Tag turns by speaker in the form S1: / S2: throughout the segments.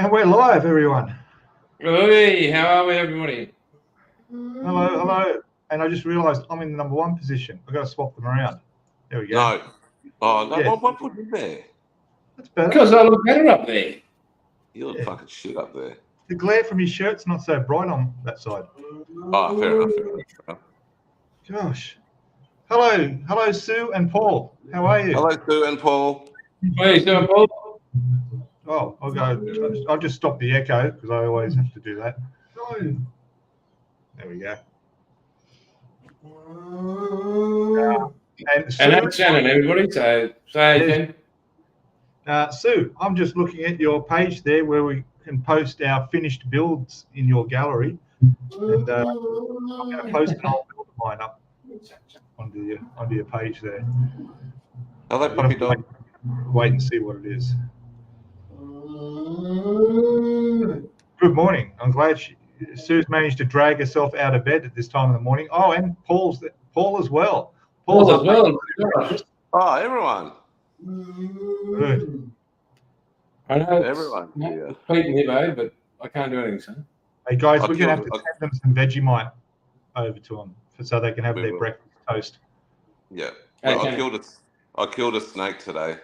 S1: And we're live, everyone.
S2: Hey, how are we, everybody?
S1: Hello. And I just realised I'm in the number one position. I've got to swap them around. There we go.
S3: No. Oh, no.
S1: Yeah.
S3: What put you there?
S1: That's better.
S2: Because I look better up there.
S3: You look fucking shit up there.
S1: The glare from your shirt's not so bright on that side.
S3: Oh, fair enough.
S1: Gosh. Hello, Sue and Paul. How are you?
S3: Hello, Sue and Paul.
S2: Hey, so Paul.
S1: Oh, I'll just stop the echo because I always have to do that. There we go. And
S2: that's Shannon, everybody. So say again.
S1: Sue, I'm just looking at your page there where we can post our finished builds in your gallery. And I'm going to post an old build of mine up onto your page there.
S3: Hello, puppy dog.
S1: Wait and see what it is. Good morning. I'm glad Sue's managed to drag herself out of bed at this time in the morning. Oh, and Paul as well.
S2: Paul as well.
S3: Oh, everyone.
S1: Good.
S2: I know
S3: everyone.
S2: Yeah. Beating me, babe, but I can't do anything, son.
S1: Hey guys, we're going to have to send them some Vegemite over to them so they can have their breakfast toast.
S3: Yeah. Well, I killed a snake today.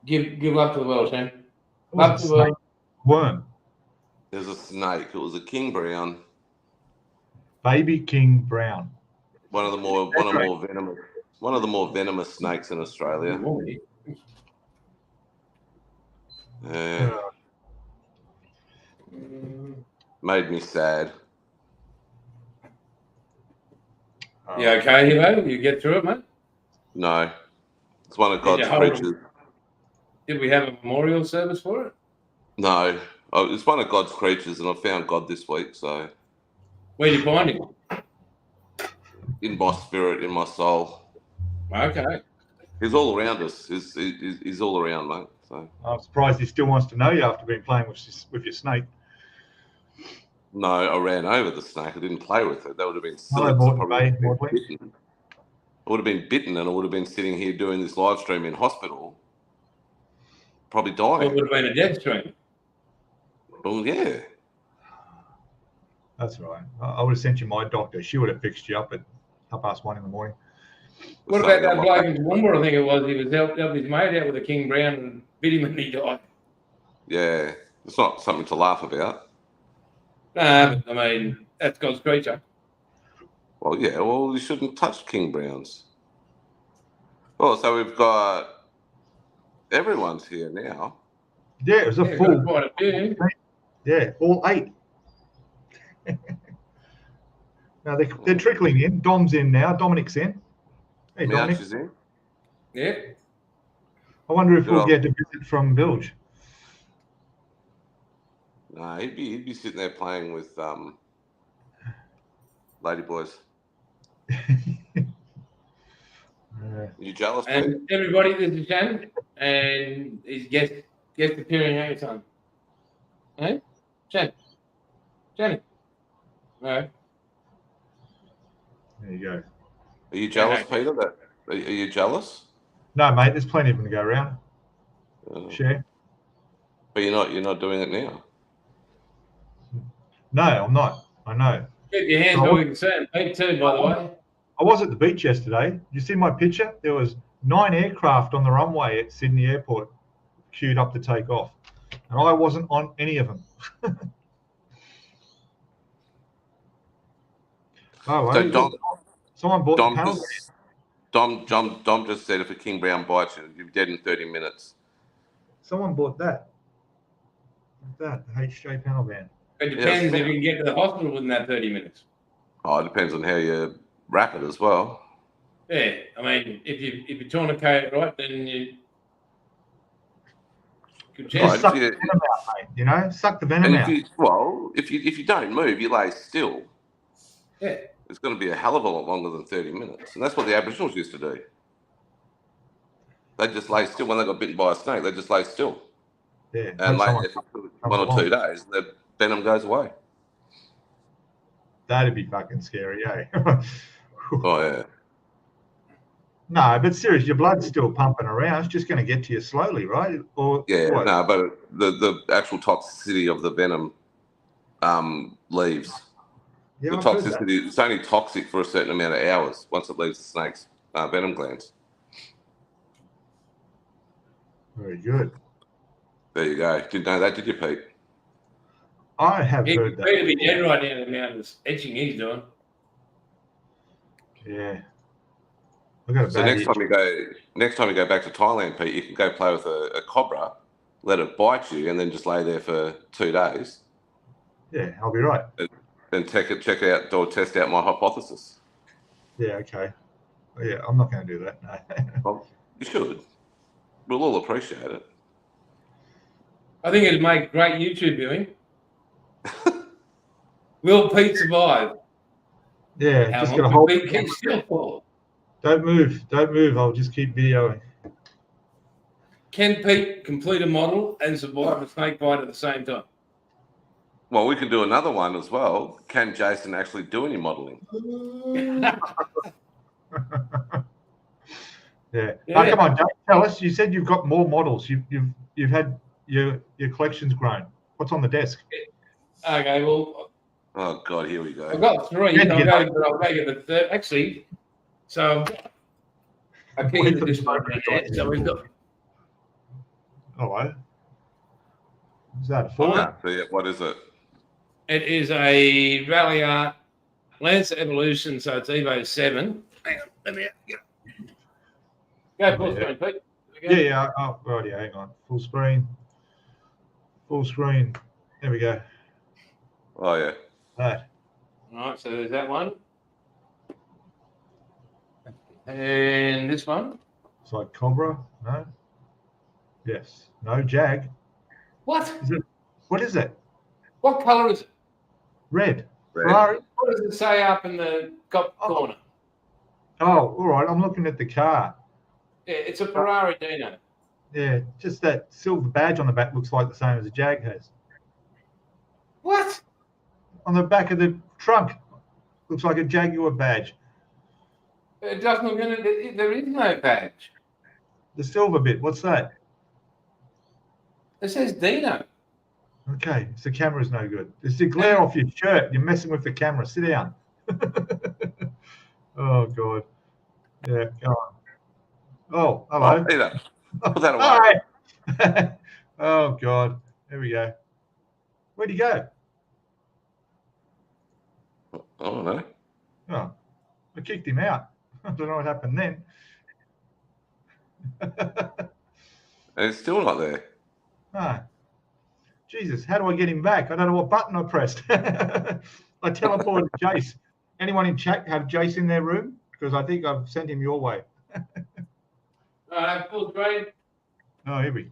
S2: Give love to the world, Sam. Love to the world.
S1: Worm.
S3: There's a snake. It was a king brown.
S1: Baby king brown.
S3: One of the more venomous snakes in Australia. Made me sad.
S2: You okay, Hugo? You get through it, mate?
S3: No. It's one of God's creatures.
S2: Did we have a memorial service for it?
S3: No. It's one of God's creatures, and I found God this week, so...
S2: Where did you find him?
S3: In my spirit, in my soul.
S2: Okay.
S3: He's all around us. He's all around, mate. So.
S1: I'm surprised he still wants to know you after being playing with your snake.
S3: No, I ran over the snake. I didn't play with it. That would have been silly.
S1: I
S3: would have been bitten, and I would have been sitting here doing this live stream in hospital, probably dying.
S2: It would have been a death stream.
S3: Well, yeah.
S1: That's right. I would have sent you my doctor. She would have fixed you up at 1:30 in the morning.
S2: What about that bloke in Toowoomba, I think it was? He was helped his mate out with a king brown and bit him and he died.
S3: Yeah, it's not something to laugh about.
S2: Nah, but I mean, that's God's creature.
S3: Well, yeah, well, you shouldn't touch king browns. Well, so we've got everyone's here now.
S1: Yeah, it was a full.
S2: Quite a few.
S1: Yeah, all 8. Now they're trickling in. Dom's in now. Dominic's in. Hey, Dominic.
S3: Is in.
S2: Yeah.
S1: I wonder if we'll get a visit from Bilge.
S3: No, he'd be sitting there playing with lady boys. You jealous?
S2: And
S3: Pete?
S2: everybody, this is Shannon, and his guest appearing anytime. Hey, Shannon. All right.
S1: There you go.
S3: Are you jealous, Peter? Are you jealous?
S1: No, mate. There's plenty of them to go around. Share.
S3: But you're not doing it now.
S1: No, I'm not. I know.
S2: Keep your hands where we can see them. Me too, by the way.
S1: I was at the beach yesterday. Did you see my picture? There was 9 aircraft on the runway at Sydney Airport queued up to take off. And I wasn't on any of them. Oh,
S3: so Dom,
S1: someone bought
S3: Dom
S1: the panel.
S3: Dom just said if a king brown bites you, you're dead in 30 minutes.
S1: Someone bought that. The HJ panel van.
S2: It depends if you can get to the hospital within that 30 minutes.
S3: Oh, it depends on how you wrap it as well.
S2: Yeah, I mean, if you tourniquet it right, then you could
S1: just suck the venom out, mate. You know, suck the venom out.
S3: If you don't move, you lay still.
S2: Yeah.
S3: It's going to be a hell of a lot longer than 30 minutes. And that's what the Aboriginals used to do. They just lay still. When they got bitten by a snake, they just lay still.
S1: Yeah.
S3: And lay there for 1 or 2 days, the venom goes away.
S1: That'd be fucking scary, eh?
S3: Oh, yeah.
S1: No, but seriously, your blood's still pumping around. It's just going to get to you slowly, right? Or
S3: Yeah,
S1: what?
S3: no, but the actual toxicity of the venom leaves.
S1: Yeah,
S3: The
S1: I've heard that.
S3: toxicity, it's only toxic for a certain amount of hours once it leaves the snake's venom glands.
S1: Very good.
S3: There you go. Didn't know that, did you, Pete?
S1: I have
S2: He'd
S1: heard that.
S2: be dead right now, the amount of etching he's doing.
S1: Yeah. I got a
S3: So
S1: bad
S3: next time you go back to Thailand, Pete, you can go play with a cobra, let it bite you, and then just lay there for 2 days.
S1: Yeah, I'll be right.
S3: Then test out my hypothesis.
S1: Yeah, okay. Yeah, I'm not going to do that. No.
S3: Well, you should. We'll all appreciate it.
S2: I think it'd make great YouTube viewing. Will Pete survive?
S1: Yeah,
S2: How
S1: just
S2: long
S1: going to
S2: will
S1: hold.
S2: Pete keep still for?
S1: Don't move. Don't move. I'll just keep videoing.
S2: Can Pete complete a model and survive a snake bite at the same time?
S3: Well, we can do another one as well. Can Jason actually do any modelling?
S1: Yeah.
S2: Yeah.
S1: Oh, come on, Jake, tell us. You said you've got more models. You've had your collection's grown. What's on the desk?
S2: Okay, well,
S3: Oh God, here we go.
S2: I've got 3.
S1: Yeah,
S2: So
S1: you
S2: I'll go get the third. Actually, so I key into this one right there. So we've got.
S1: Hello. Is that a
S3: I
S1: four?
S3: can't see it. What is it?
S2: It is a Rally Art Lancer Evolution, so it's Evo 7. Hang on, let me get it. Go full screen, Pete.
S1: Yeah. Oh, right, yeah, hang on. Full screen. Full screen. There we go.
S3: Oh yeah.
S1: That.
S2: All right, so there's that one. And this one.
S1: It's like Cobra. No. Yes. No. Jag.
S2: What?
S1: What is it?
S2: What colour is it?
S1: Red.
S3: Red.
S1: Ferrari.
S2: What does it say up in the top corner?
S1: Oh, all right. I'm looking at the car.
S2: Yeah, it's a Ferrari Dino.
S1: Yeah, just that silver badge on the back looks like the same as a Jag has.
S2: What?
S1: On the back of the trunk, looks like a Jaguar badge.
S2: It doesn't look in it. There is no badge.
S1: The silver bit, what's that?
S2: It says Dino.
S1: Okay, so the camera's no good. It's the glare off your shirt. You're messing with the camera. Sit down. Oh, God. Yeah, go on. Oh, hello.
S3: Oh, Peter, put that away.
S1: Hi. Oh, God. There we go. Where'd he go?
S3: I don't know.
S1: Oh, I kicked him out. I don't know what happened then.
S3: And it's still not there.
S1: Ah, Jesus, how do I get him back? I don't know what button I pressed. I teleported Jace. Anyone in chat have Jace in their room? Because I think I've sent him your way.
S2: Full screen.
S1: Oh, here we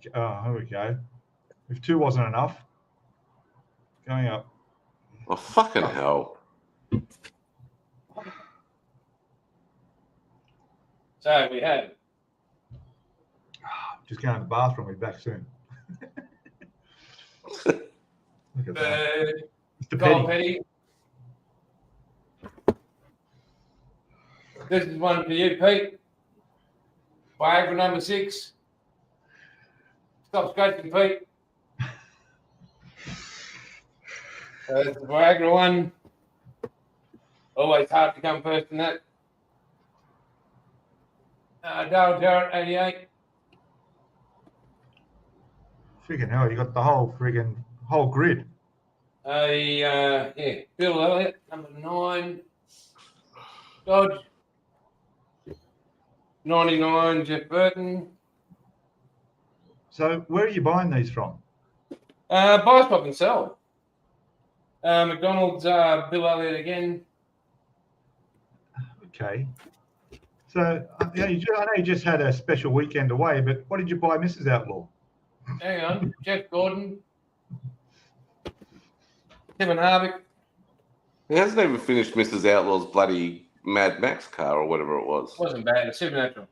S1: go. If 2 wasn't enough, going up.
S3: Oh, fucking hell.
S2: So we have.
S1: Just going to the bathroom. We'll be back soon. Look at that. Mr.
S2: Gold
S1: Petty.
S2: Petty. This is one for you, Pete. Viagra number 6. Stop scratching, Pete. It's the Viagra one. Always hard to come first in that. Darryl Jarrett, 88.
S1: Friggin' hell, you got the whole grid.
S2: Yeah, Bill Elliott, number 9. Dodge. 99, Jeff Burton.
S1: So where are you buying these from?
S2: Buy, stop, and sell. McDonald's, Bill Elliott again.
S1: Okay. So I know you just had a special weekend away, but what did you buy, Mrs. Outlaw?
S2: Hang on, Jeff Gordon. Kevin Harvick.
S3: He hasn't even finished Mrs. Outlaw's bloody Mad Max car or whatever it was.
S2: Wasn't bad, it's supernatural.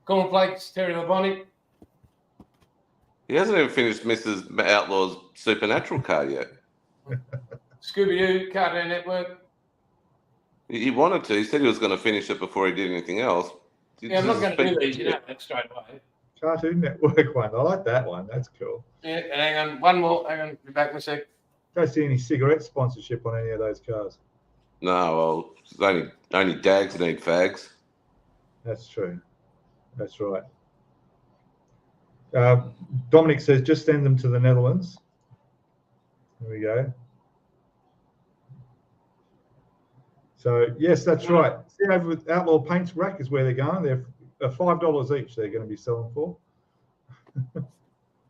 S2: Cornflakes, Terry Labonte.
S3: He hasn't even finished Mrs. Outlaw's Supernatural car yet.
S2: Scooby-Doo, Cartoon Network.
S3: He wanted to. He said he was going to finish it before he did anything else.
S2: Yeah, I'm not going to do these, you know, that straight away.
S1: Cartoon Network one. I like that one. That's cool.
S2: Yeah, hang on. One more. Hang on. Be back in a sec.
S1: Don't see any cigarette sponsorship on any of those cars.
S3: No, well, it's only dags need fags.
S1: That's true. That's right. Dominic says, just send them to the Netherlands. There we go. So, yes, that's right. See, over with Outlaw Paints Rack is where they're going. They're $5 each they're going to be selling for.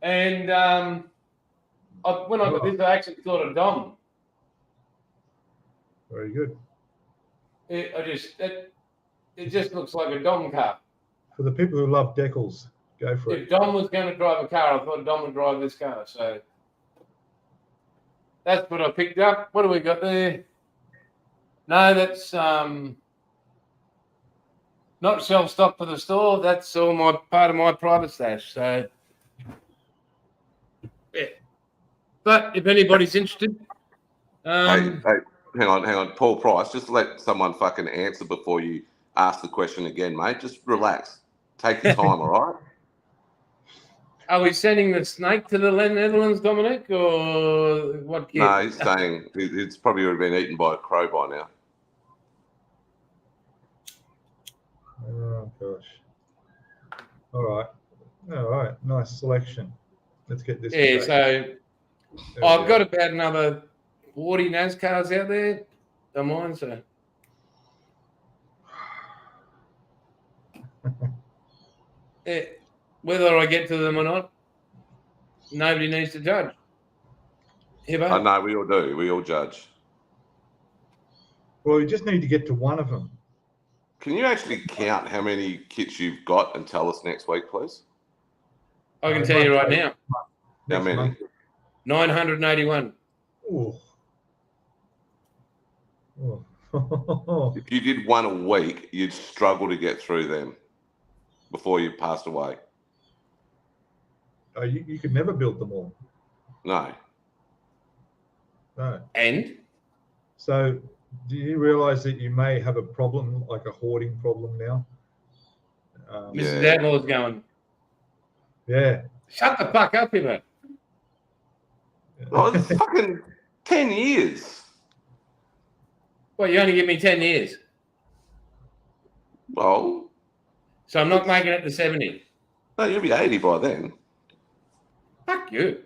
S2: And when I got this, I actually thought of Dom.
S1: Very good.
S2: It just looks like a Dom car.
S1: For the people who love decals, go for it.
S2: If Dom was going to drive a car, I thought Dom would drive this car. So that's what I picked up. What do we got there? No, that's not shelf stock for the store. That's all part of my private stash. So yeah. But if anybody's interested,
S3: Hey, hang on. Paul Price, just let someone fucking answer before you ask the question again, mate. Just relax. Take your time, all right?
S2: Are we sending the snake to the Netherlands, Dominic, or what kid?
S3: No, he's saying it's probably already been eaten by a crow by now.
S1: Oh, gosh. All right. Nice selection. Let's get this.
S2: Yeah,
S1: straight.
S2: so I've got about another 40 NASCARs out there. Don't mind, so. Yeah, whether I get to them or not, nobody needs to judge.
S3: I know, we all do. We all judge.
S1: Well, you just need to get to one of them.
S3: Can you actually count how many kits you've got and tell us next week, please?
S2: I can tell you right now.
S3: How many?
S2: 981.
S1: Oh.
S3: If you did one a week, you'd struggle to get through them before you passed away.
S1: You could never build them all.
S3: No.
S2: And?
S1: So, do you realise that you may have a problem, like a hoarding problem now?
S2: Mrs. Outlaw's going,
S1: yeah.
S2: Shut the fuck up, Ivo.
S3: Oh, it's fucking 10 years.
S2: Well, you only give me 10 years.
S3: Well.
S2: So I'm not making it to 70.
S3: No, you'll be 80 by then.
S2: Fuck you.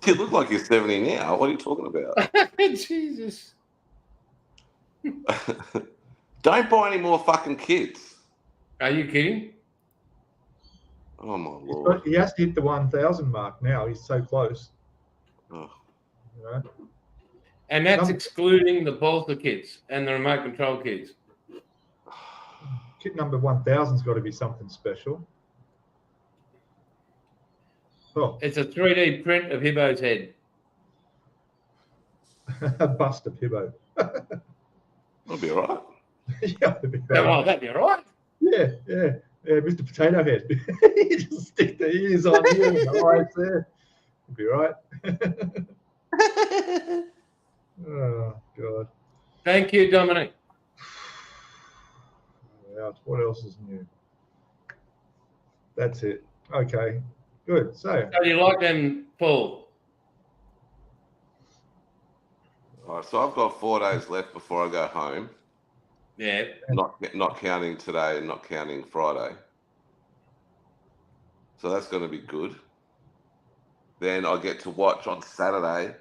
S3: You look like you're 70 now. What are you talking about?
S2: Jesus.
S3: Don't buy any more fucking kids.
S2: Are you kidding?
S3: Oh, my Lord.
S1: He has to hit the 1,000 mark now. He's so close.
S3: Oh.
S1: You know?
S2: And that's excluding the bolster kits and the remote control kits.
S1: Kit number 1,000's got to be something special. Oh.
S2: It's a 3D print of Hibbo's head.
S1: A bust of Hibbo.
S3: That'll be all right.
S1: Yeah, that'd be all right.
S2: That'd be all right.
S1: Yeah, Mr. Potato Head. You just stick the ears on here and the eyes there. It'd be all right. Oh, God.
S2: Thank you, Dominic.
S1: What else is new? That's it. Okay, good. So
S2: How do you like them, Paul?
S3: All right, so I've got 4 days left before I go home.
S2: Yeah.
S3: Not counting today and not counting Friday. So that's going to be good. Then I get to watch on Saturday.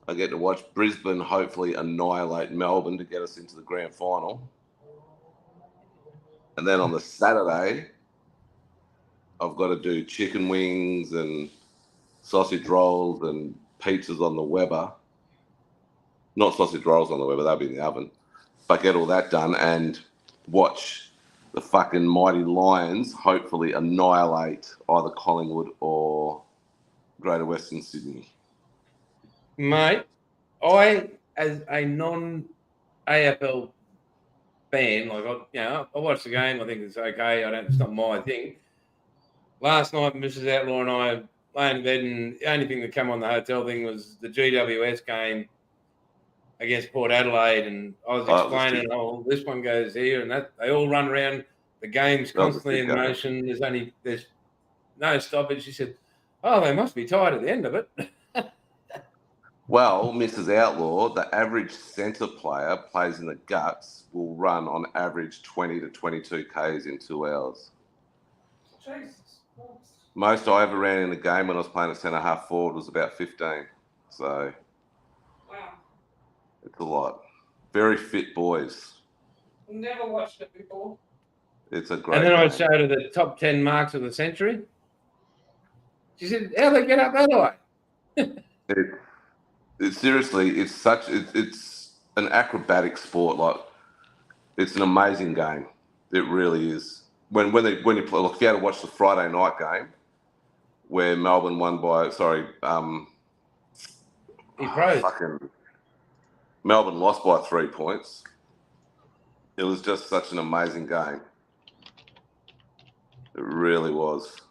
S3: I get to watch Brisbane hopefully annihilate Melbourne to get us into the grand final. And then on the Saturday, I've got to do chicken wings and sausage rolls and pizzas on the Weber. Not sausage rolls on the Weber, they'll be in the oven. But get all that done and watch the fucking mighty Lions hopefully annihilate either Collingwood or Greater Western Sydney.
S2: Mate, I, as a non-AFL fan, I watched the game. I think it's okay. It's not my thing. Last night, Mrs. Outlaw and I lay in bed, and the only thing that came on the hotel thing was the GWS game. against Port Adelaide, and I was explaining, this one goes here, and that they all run around. The game's constantly in motion. There's no stoppage. She said, "Oh, they must be tired at the end of it."
S3: Well, Mrs. Outlaw, the average centre player plays in the guts will run on average 20 to 22 Ks in 2 hours.
S4: Jesus.
S3: Most I ever ran in a game when I was playing at centre half forward was about 15. So,
S4: Wow.
S3: it's a lot. Very fit boys.
S4: Never watched it before.
S3: It's a great
S2: And then I
S3: game.
S2: showed her the top 10 marks of the century. She said, "How they get up that high?"
S3: It's seriously, it's an acrobatic sport. Like, it's an amazing game. It really is. When you play, look, if you had to watch the Friday night game where Melbourne won by, Melbourne lost by 3 points. It was just such an amazing game. It really was.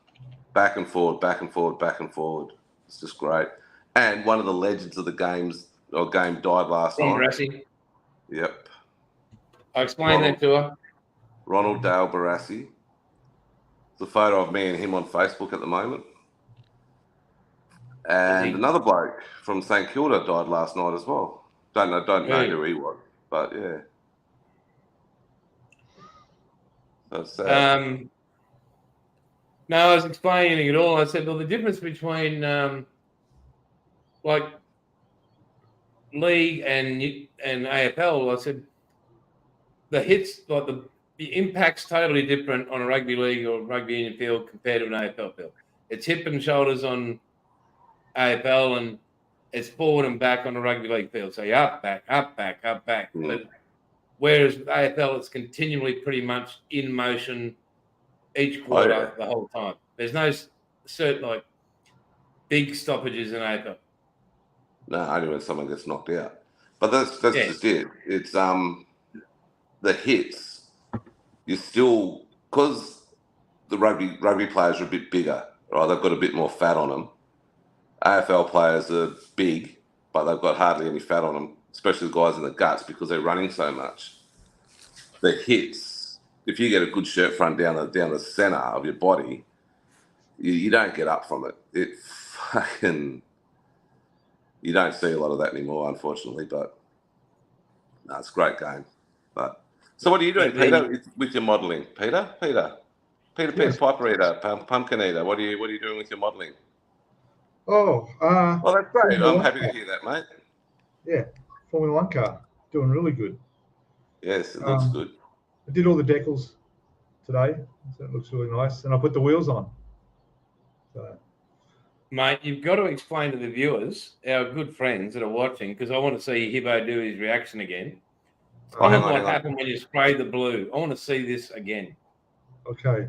S3: Back and forward, back and forward, back and forward. It's just great. And one of the legends of the game died last night.
S2: Barassi.
S3: Yep.
S2: I explained that to her.
S3: Ronald Dale Barassi. It's a photo of me and him on Facebook at the moment. And another bloke from St Kilda died last night as well. Don't know who he was, but yeah. That's sad.
S2: No, I was explaining it all. I said, well, the difference between like league and AFL, I said the hits, like the impact's totally different on a rugby league or rugby union field compared to an AFL field. It's hip and shoulders on AFL, and it's forward and back on a rugby league field. So you're up, back, up, back, up, back. But whereas with AFL, it's continually pretty much in motion each quarter the whole time. There's no certain like big stoppages in AFL.
S3: No, only when someone gets knocked out. But that's just it. It's the hits. You still, because the rugby players are a bit bigger, right? They've got a bit more fat on them. AFL players are big, but they've got hardly any fat on them, especially the guys in the guts because they're running so much. The hits, if you get a good shirt front down the center of your body, you don't get up from it. It fucking, you don't see a lot of that anymore, unfortunately. But no, it's a great game. But so, what are you doing, Peter, with your modelling, Peter, Piper Eater, Pumpkin Eater? What are you doing with your modelling?
S1: Oh,
S3: well, that's great. I'm happy to hear that, mate.
S1: Yeah, Formula 1 car, doing really good.
S3: Yes, it looks good.
S1: I did all the decals today, so it looks really nice, and I put the wheels on. So,
S2: mate, you've got to explain to the viewers, our good friends that are watching, because I want to see Hibbo do his reaction again. What happened when you sprayed the blue? I want to see this again.
S1: Okay,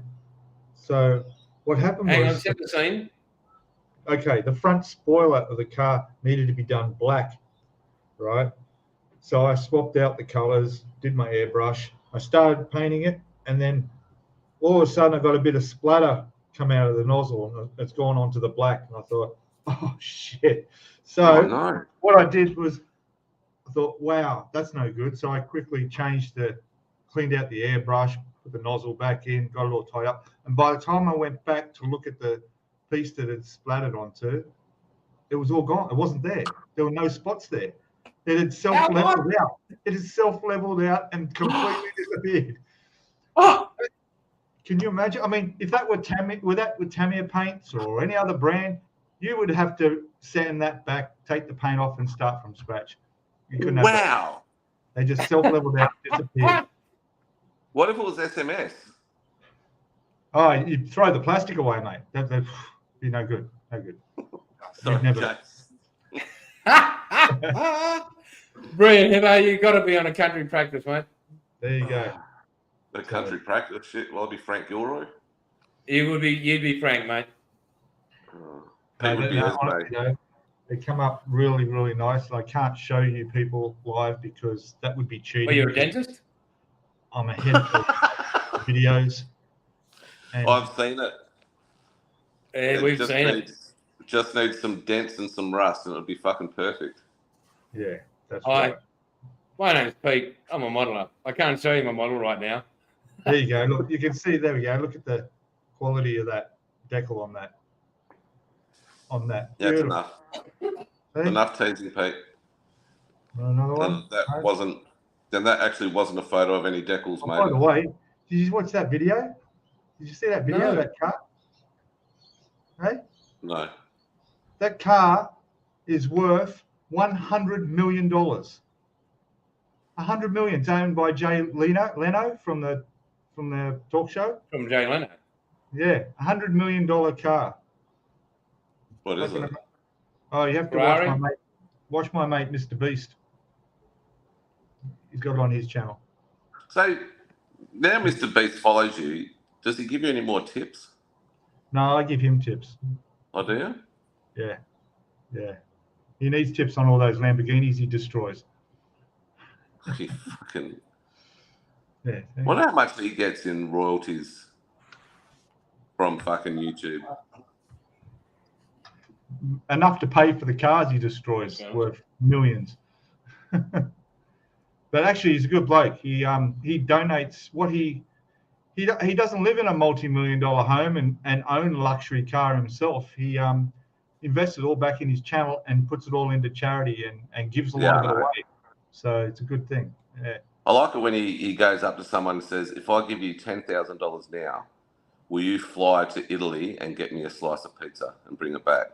S1: so what happened was...
S2: Hang on, set the scene.
S1: Okay, the front spoiler of the car needed to be done black, right? So I swapped out the colors, did my airbrush. I started painting it, and then all of a sudden I got a bit of splatter come out of the nozzle, and it's gone onto the black. And I thought, oh shit! So what I did was I thought, wow, that's no good. So I quickly cleaned out the airbrush, put the nozzle back in, got it all tied up. And by the time I went back to look at the piece that it splattered onto, it was all gone. It wasn't there. There were no spots there. It had self-leveled out. It had self-leveled out and completely disappeared.
S2: Oh.
S1: Can you imagine? I mean, if that were with Tamiya paints or any other brand, you would have to sand that back, take the paint off, and start from scratch. You couldn't have that. They just self-leveled out, disappeared.
S3: What if it was SMS?
S1: Oh, you'd throw the plastic away, mate. That'd be no good. No good.
S3: Sorry,
S1: never.
S2: Brilliant, Hibbo. You've got to be on a country practice, mate.
S1: There you go.
S3: A country practice? Shit, well, I'll be Frank Gilroy.
S2: You'd be Frank, mate.
S1: Honestly, they come up really, really nice. I can't show you people live because that would be cheating.
S2: Are you a dentist?
S1: I'm ahead of videos. And
S3: I've seen it.
S2: Yeah, we've seen it.
S3: Just needs some dents and some rust, and it'll be fucking perfect.
S1: Yeah, that's right.
S2: My name's Pete. I'm a modeler. I can't show you my model right now.
S1: There you go. Look, you can see. There we go. Look at the quality of that decal on that.
S3: Yeah, it's
S1: Beautiful.
S3: enough.
S1: See?
S3: Enough teasing, Pete.
S1: Another one.
S3: That actually wasn't a photo of any decals,
S1: Oh,
S3: mate.
S1: by the way, did you watch that video? Did you see that video of
S2: No.
S1: that car? Hey,
S3: No.
S1: that car is worth $100 million. $100 million. It's owned by Jay Leno from the talk show.
S2: From Jay Leno.
S1: Yeah, $100 million car.
S3: What is it?
S1: Oh, you have to
S2: Ferrari?
S1: watch my mate, Mr. Beast. He's got it on his channel.
S3: So now Mr. Beast follows you. Does he give you any more tips?
S1: No, I give him tips.
S3: Oh, do you?
S1: Yeah. He needs tips on all those Lamborghinis he destroys.
S3: He fucking.
S1: Yeah.
S3: Wonder how much he gets in royalties from fucking YouTube.
S1: Enough to pay for the cars he destroys, worth millions. But actually, he's a good bloke. He donates what he doesn't live in a multi-million-dollar home and own a luxury car himself. He invests it all back in his channel and puts it all into charity and gives a lot of it away. So it's a good thing. Yeah.
S3: I like it when he goes up to someone and says, "If I give you $10,000 now, will you fly to Italy and get me a slice of pizza and bring it back?"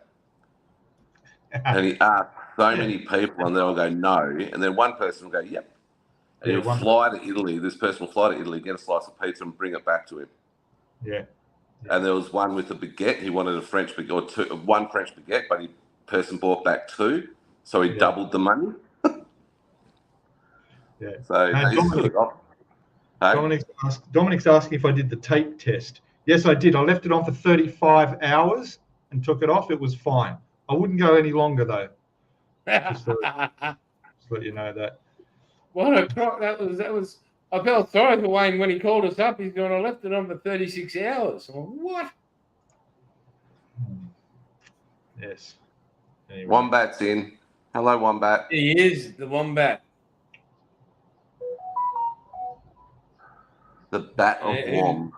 S3: And he asks so many people, and they'll go no, and then one person will go, "Yep." And he'll fly to Italy. This person will fly to Italy, get a slice of pizza, and bring it back to him.
S1: Yeah.
S3: And there was one with a baguette. He wanted a French baguette, or one French baguette, but the person bought back two, so he doubled the money.
S1: Yeah.
S3: So
S1: Dominic's asking if I did the tape test. Yes, I did. I left it on for 35 hours and took it off. It was fine. I wouldn't go any longer though. Just to let you know that.
S2: What a crock that was. I felt sorry for Wayne when he called us up. He's going, I left it on for 36 hours. I'm like, what?
S1: Yes. Anyway.
S3: Wombat's in. Hello, Wombat.
S2: He is the Wombat.
S3: The Bat of Wom.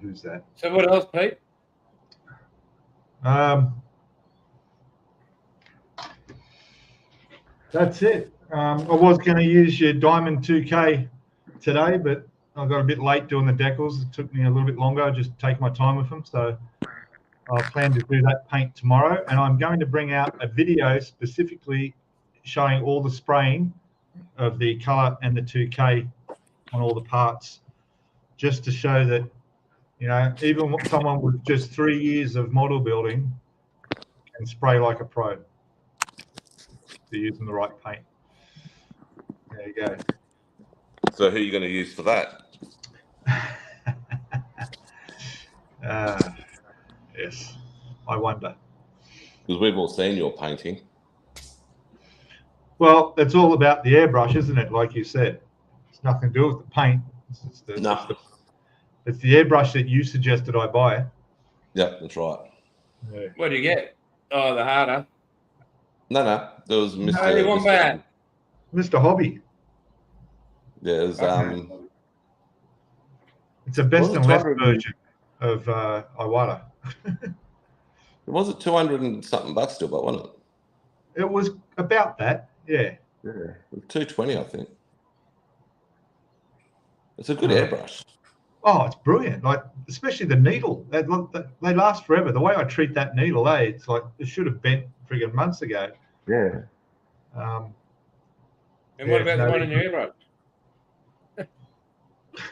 S1: Who's that?
S2: So what else, Pete?
S1: That's it. I was going to use your Diamond 2K today, but I got a bit late doing the decals. It took me a little bit longer. I just take my time with them. So I plan to do that paint tomorrow. And I'm going to bring out a video specifically showing all the spraying of the color and the 2K on all the parts, just to show that, you know, even someone with just 3 years of model building can spray like a pro. They're using the right paint. There you go.
S3: So who are you going to use for that?
S1: Yes, I wonder.
S3: Because we've all seen your painting.
S1: Well, it's all about the airbrush, isn't it? Like you said, it's nothing to do with the paint. It's the airbrush that you suggested I buy.
S3: Yep, that's right.
S1: Yeah.
S2: What do you get? Oh, the harder.
S3: No, there was Mr.
S2: No, Wombat.
S1: Mr. Hobby.
S3: Yeah, it was,
S1: it's a best and left version of Iwata.
S3: Was it 200 and something bucks still, but wasn't it?
S1: It was about that, yeah.
S3: Yeah, 220, I think. It's a good airbrush.
S1: Oh, it's brilliant! Like, especially the needle. They last forever. The way I treat that needle, it's like it should have bent friggin' months ago.
S3: Yeah.
S2: And what about the one in your airbrush?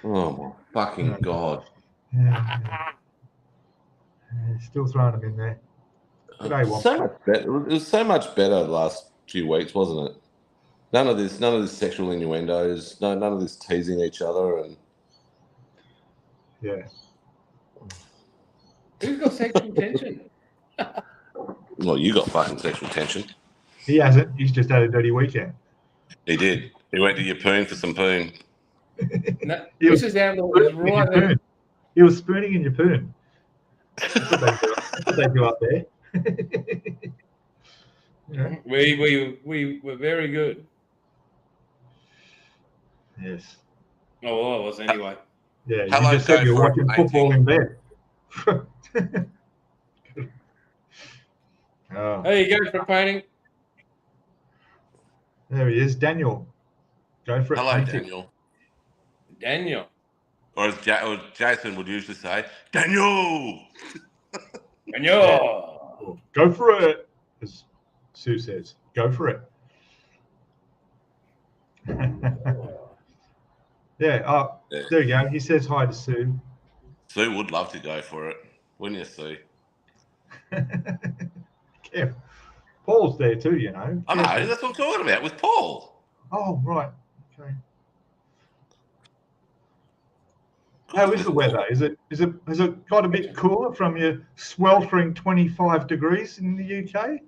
S3: Oh my fucking god!
S1: Yeah. Still throwing them in there.
S3: So much better. It was so much better the last few weeks, wasn't it? None of this sexual innuendos. None of this teasing each other and.
S1: Yeah.
S2: Who's got sexual tension?
S3: Well, you got fucking sexual tension.
S1: He hasn't. He's just had a dirty weekend.
S3: He did. He went to your poon for some poon.
S2: No, this is how it was right there.
S1: He was spooning in your poon. That's what they do up there. Yeah.
S2: We were very good.
S1: Yes.
S2: Oh, well, I was anyway.
S1: Yeah.
S3: Hello,
S1: You just said
S3: go
S1: you're
S3: for it,
S1: watching
S3: mate.
S1: football in bed. Oh,
S2: Hey, you go for painting.
S1: there he is, Daniel. Go for it.
S3: Hello,
S1: paint it.
S3: Daniel.
S2: Daniel.
S3: Or as Jason would usually say, Daniel.
S2: Daniel.
S1: Or, go for it, as Sue says. Go for it. Yeah. Oh,
S3: Yeah.
S1: there you go. He says hi to Sue.
S3: Sue would love to go for it, wouldn't you, Sue?
S1: Kev. Paul's there too, you know.
S3: I know,
S1: Careful.
S3: that's what I'm talking about with Paul.
S1: Oh, right. Okay. How is the weather? Has it got a bit cooler from your sweltering 25 degrees in the UK?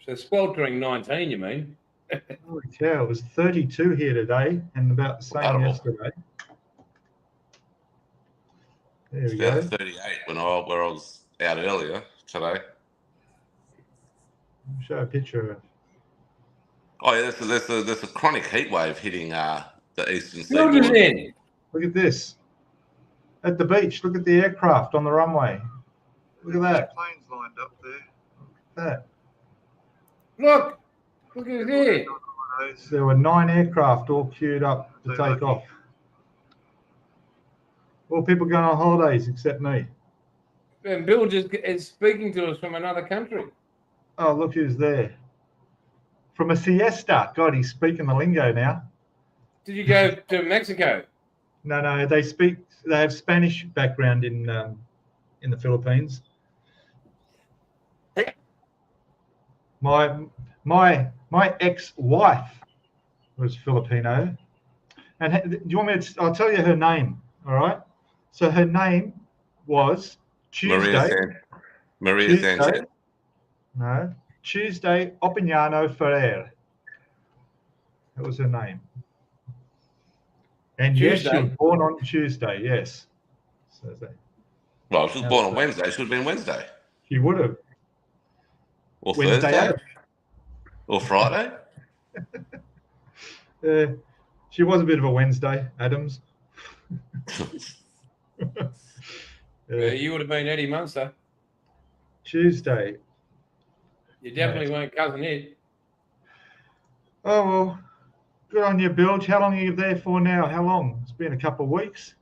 S2: So sweltering 19, you mean?
S1: Holy cow, it was 32 here today and about the same
S3: Incredible.
S1: yesterday. There
S3: It's
S1: we
S3: about
S1: go.
S3: 38 where I was out earlier today.
S1: I'll show a picture of.
S3: Oh yeah, there's a chronic heat wave hitting the eastern
S2: Build us
S3: seaboard.
S2: in.
S1: Look at this. At the beach, look at the aircraft on the runway. Look at that. Planes lined up there. Look at
S2: Look at it here.
S1: that. There were 9 aircraft all queued up to take off. All people going on holidays except me.
S2: And Bill just is speaking to us from another country.
S1: Oh, look who's there. From a siesta. God, he's speaking the lingo now.
S2: Did you go to Mexico?
S1: No, they have Spanish background in the Philippines. My ex-wife was Filipino. And do you want me to, I'll tell you her name, all right? So her name was Tuesday.
S3: Maria Sanchez.
S1: No, Tuesday Opiniano Ferrer. That was her name. And yes, she
S2: Tuesday?
S1: was born on Tuesday, yes. So
S3: Well, she was born on Wednesday. Should have been Wednesday.
S1: she would have.
S3: Or
S1: Wednesday
S3: Thursday.
S1: Adams.
S3: Or Friday.
S1: She was a bit of a Wednesday, Adams.
S2: You would have been Eddie Munster.
S1: Tuesday.
S2: You definitely weren't Cousin Ed.
S1: Oh, well, good on you, Bilge. How long are you there for now? How long? It's been a couple of weeks.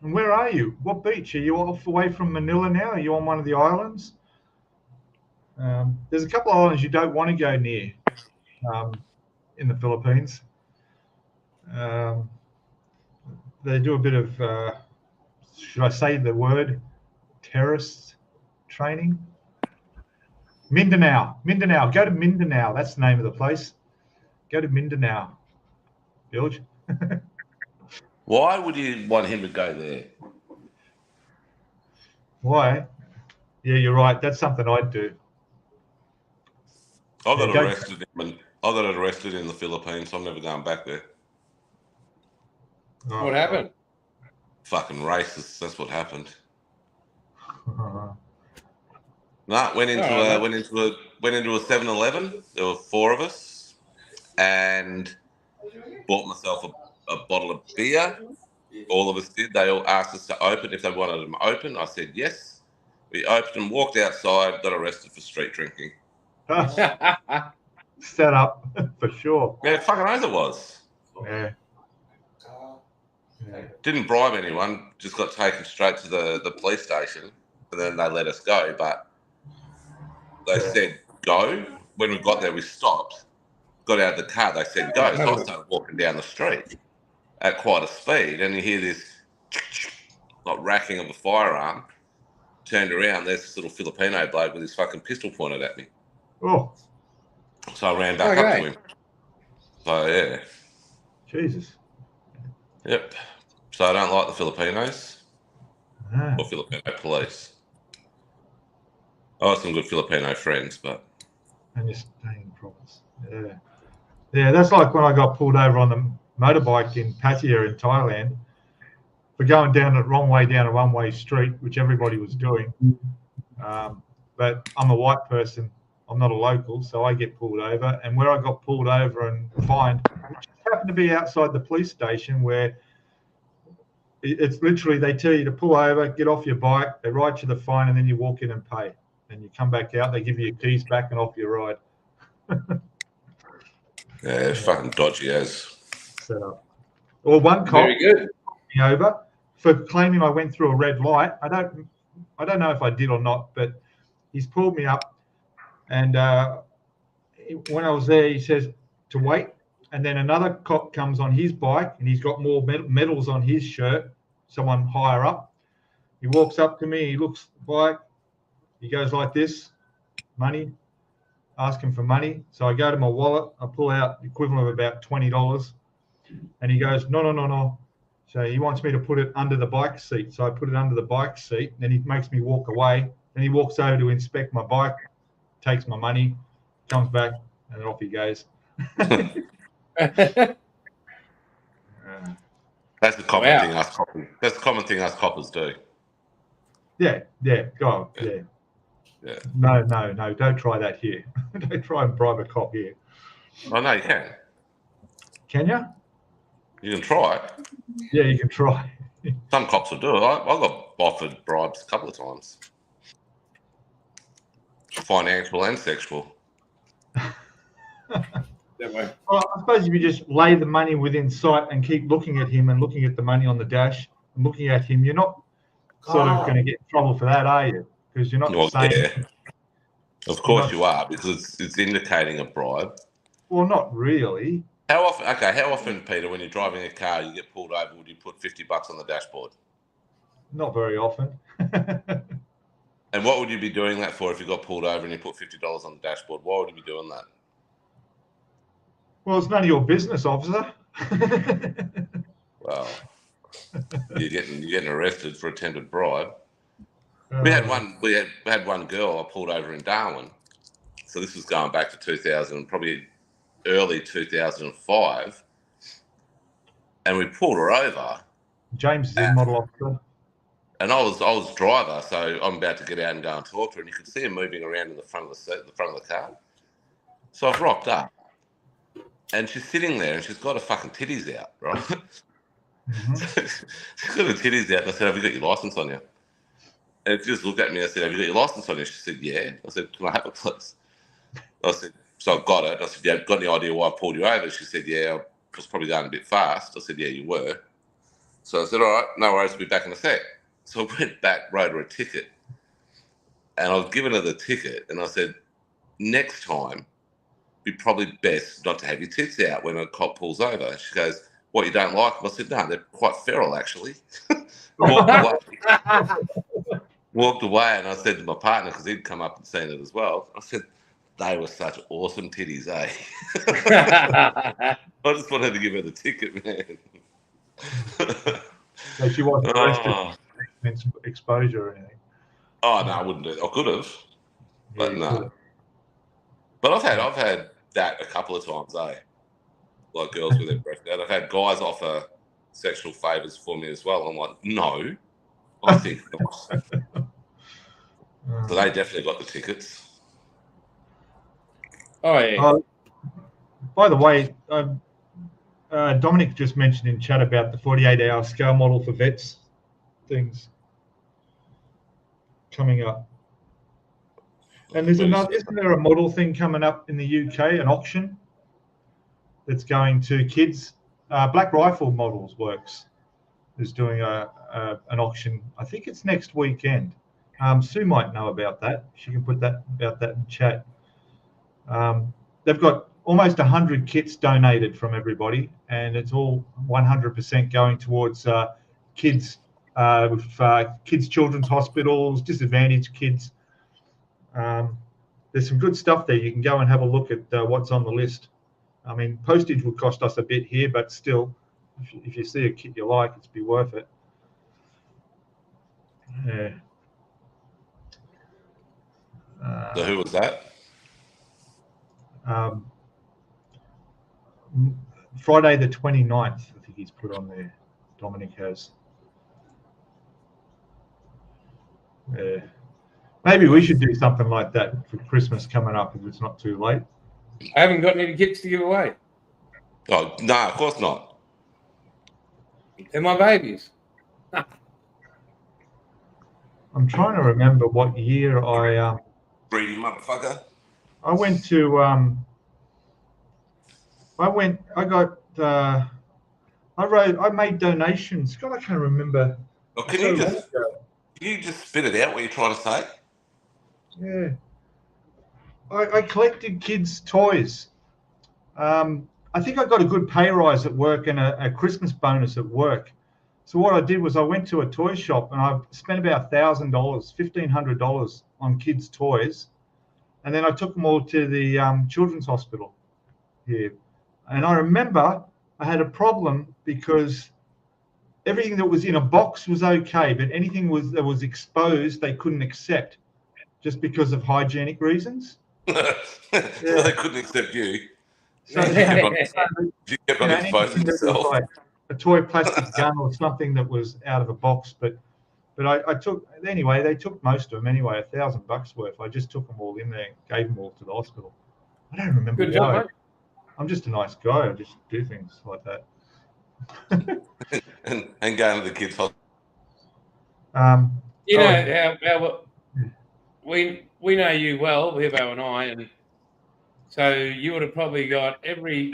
S1: And where are you? What beach? Are you off away from Manila now? Are you on one of the islands? There's a couple of islands you don't want to go near in the Philippines. They do a bit of, should I say the word, terrorist training? Mindanao. Go to Mindanao. That's the name of the place. Go to Mindanao. Bilge.
S3: Why would you want him to go there?
S1: Why? Yeah, you're right. That's something I'd do.
S3: I got arrested in the Philippines, so I'm never going back there.
S1: Oh,
S2: What happened?
S3: Fucking racists. That's what happened. No, went into a 7-Eleven. There were 4 of us, and bought myself a bottle of beer. All of us did. They all asked us to open if they wanted them open. I said yes. We opened them, walked outside, got arrested for street drinking.
S1: Set up for sure.
S3: Yeah, fucking oath it was.
S1: Yeah.
S3: Didn't bribe anyone. Just got taken straight to the police station, and then they let us go. But they said go. When we got there, we stopped. Got out of the car. They said go. So I started walking down the street at quite a speed, and you hear this like racking of a firearm. Turned around. There's this little Filipino bloke with his fucking pistol pointed at me.
S1: Oh,
S3: So I ran back up to him. So yeah.
S1: Jesus.
S3: Yep. So I don't like the Filipinos or Filipino police. I have some good Filipino friends, but
S1: And you're staying promise. Yeah. Yeah, that's like when I got pulled over on the motorbike in Pattaya in Thailand for going down the wrong way down a one-way street, which everybody was doing. But but I'm a white person. I'm not a local, so I get pulled over. And where I got pulled over and fined, which happened to be outside the police station, where it's literally they tell you to pull over, get off your bike, they write you the fine, and then you walk in and pay. And you come back out, they give you your keys back and off you ride.
S3: Yeah, it's fucking dodgy as.
S1: So, or one cop
S2: Very good.
S1: me over for claiming I went through a red light. I don't know if I did or not, but he's pulled me up, and when I was there, he says to wait, and then another cop comes on his bike, and he's got more medals on his shirt. Someone higher up. He walks up to me. He looks at the bike. He goes like this, money, asking for money. So I go to my wallet. I pull out the equivalent of about $20, and he goes, no. So he wants me to put it under the bike seat. So I put it under the bike seat. Then he makes me walk away. Then he walks over to inspect my bike, takes my money, comes back, and then off he goes.
S3: That's the common
S2: Wow.
S3: thing us coppers. That's the common thing us coppers do.
S1: Yeah. Go on. Yeah. No. Don't try that here. Don't try and bribe a cop here.
S3: Oh no, you can.
S1: Can you?
S3: You can try.
S1: Yeah, you can try.
S3: Some cops will do it. I got offered bribes a couple of times. Financial and sexual.
S2: That
S1: Well, I suppose if you just lay the money within sight and keep looking at him and looking at the money on the dash and looking at him, you're not sort of going to get in trouble for that, are you? Because you're not
S3: Well,
S1: saying.
S3: yeah. Of course you are, because it's indicating a bribe.
S1: Well, not really.
S3: How often, Peter, when you're driving a car, you get pulled over, would you put $50 on the dashboard?
S1: Not very often.
S3: And what would you be doing that for if you got pulled over and you put $50 on the dashboard? Why would you be doing that?
S1: Well, it's none of your business, officer.
S3: Well, you're getting arrested for attempted bribe. We had one girl I pulled over in Darwin. So this was going back to 2000, probably early 2005, and we pulled her over.
S1: James is in model officer.
S3: And I was driver, so I'm about to get out and go and talk to her, and you could see her moving around in the front of the seat, the front of the car. So I've rocked up, and she's sitting there, and she's got her fucking titties out, right?
S1: Mm-hmm.
S3: She's got her titties out, and I said, "Have you got your license on you?" And she just looked at me, and I said, "Have you got your license on you?" She said, "Yeah." I said, "Can I have it, please?" I said, "So I've got it." I said, "Yeah, got any idea why I pulled you over?" She said, "Yeah, I was probably going a bit fast." I said, "Yeah, you were." So I said, "All right, no worries, I'll be back in a sec." So I went back, wrote her a ticket, and I was giving her the ticket, and I said, "Next time, be probably best not to have your tits out when a cop pulls over." She goes, "What, you don't like them?" I said, "No, they're quite feral, actually." Walked away, and I said to my partner, because he'd come up and seen it as well, I said, "They were such awesome titties, eh?" I just wanted to give her the ticket, man.
S1: So she wasn't arrested for exposure or anything.
S3: Oh no, I wouldn't do that. I could have, but
S1: Yeah,
S3: no.
S1: cool.
S3: But I've had that a couple of times, eh? Like girls with their breath out. I've had guys offer sexual favors for me as well. I'm like, no, I think not. So they definitely got the tickets.
S2: Oh yeah.
S1: By the way, Dominic just mentioned in chat about the 48-hour scale model for vets things coming up. And there's another, isn't there a model thing coming up in the UK, an auction that's going to kids? Black Rifle Models Works is doing an auction. I think it's next weekend. Sue might know about that. She can put that about that in chat. They've got almost 100 kits donated from everybody, and it's all 100% going towards kids with kids' children's hospitals, disadvantaged kids. There's some good stuff there. You can go and have a look at what's on the list. I mean, postage would cost us a bit here, but still, if you see a kit you like, it's be worth it. Yeah.
S3: So who was that?
S1: Friday the 29th, I think he's put on there. Dominic has. Yeah. Maybe we should do something like that for Christmas coming up if it's not too late.
S2: I haven't got any kits to give away.
S3: Oh no, of course not.
S2: They're my babies.
S1: I'm trying to remember what year I
S3: Greedy motherfucker.
S1: went to I made donations. God, I can't remember.
S3: Well,
S1: It's so long ago.
S3: can you just spit it out what you're trying to say?
S1: Yeah. I collected kids' toys. I think I got a good pay rise at work and a Christmas bonus at work. So what I did was I went to a toy shop and I spent about $1,000, $1,500 on kids' toys, and then I took them all to the children's hospital here. And I remember I had a problem because everything that was in a box was okay, but anything that was exposed they couldn't accept, just because of hygienic reasons.
S3: So they couldn't accept you.
S1: So
S3: You kept on exposing yourself.
S1: like a toy plastic gun or something that was out of a box, but I took anyway. They took most of them anyway, $1,000 worth. I just took them all in there, and gave them all to the hospital. I don't remember
S2: Good
S1: why.
S2: job, mate.
S1: I'm just a nice guy. I just do things like that.
S3: and going to the kids' hospital.
S2: You know how we know you well, Hibbo and I, and so you would have probably got every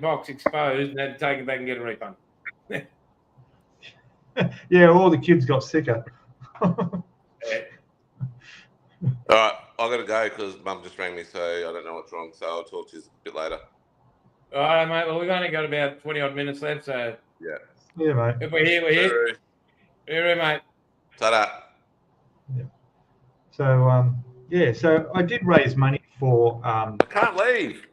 S2: box exposed and had to take it back and get a refund.
S1: Yeah, all the kids got sicker.
S3: All right, I got to go because Mum just rang me, so I don't know what's wrong. So I'll talk to you a bit later.
S2: All right, mate. Well, we've only got about 20 odd minutes left, so
S3: Yeah.
S1: Yeah, mate.
S2: if we're here, we're here. We're here, mate.
S3: Ta-da.
S1: Yeah. So so I did raise money for
S3: I can't leave.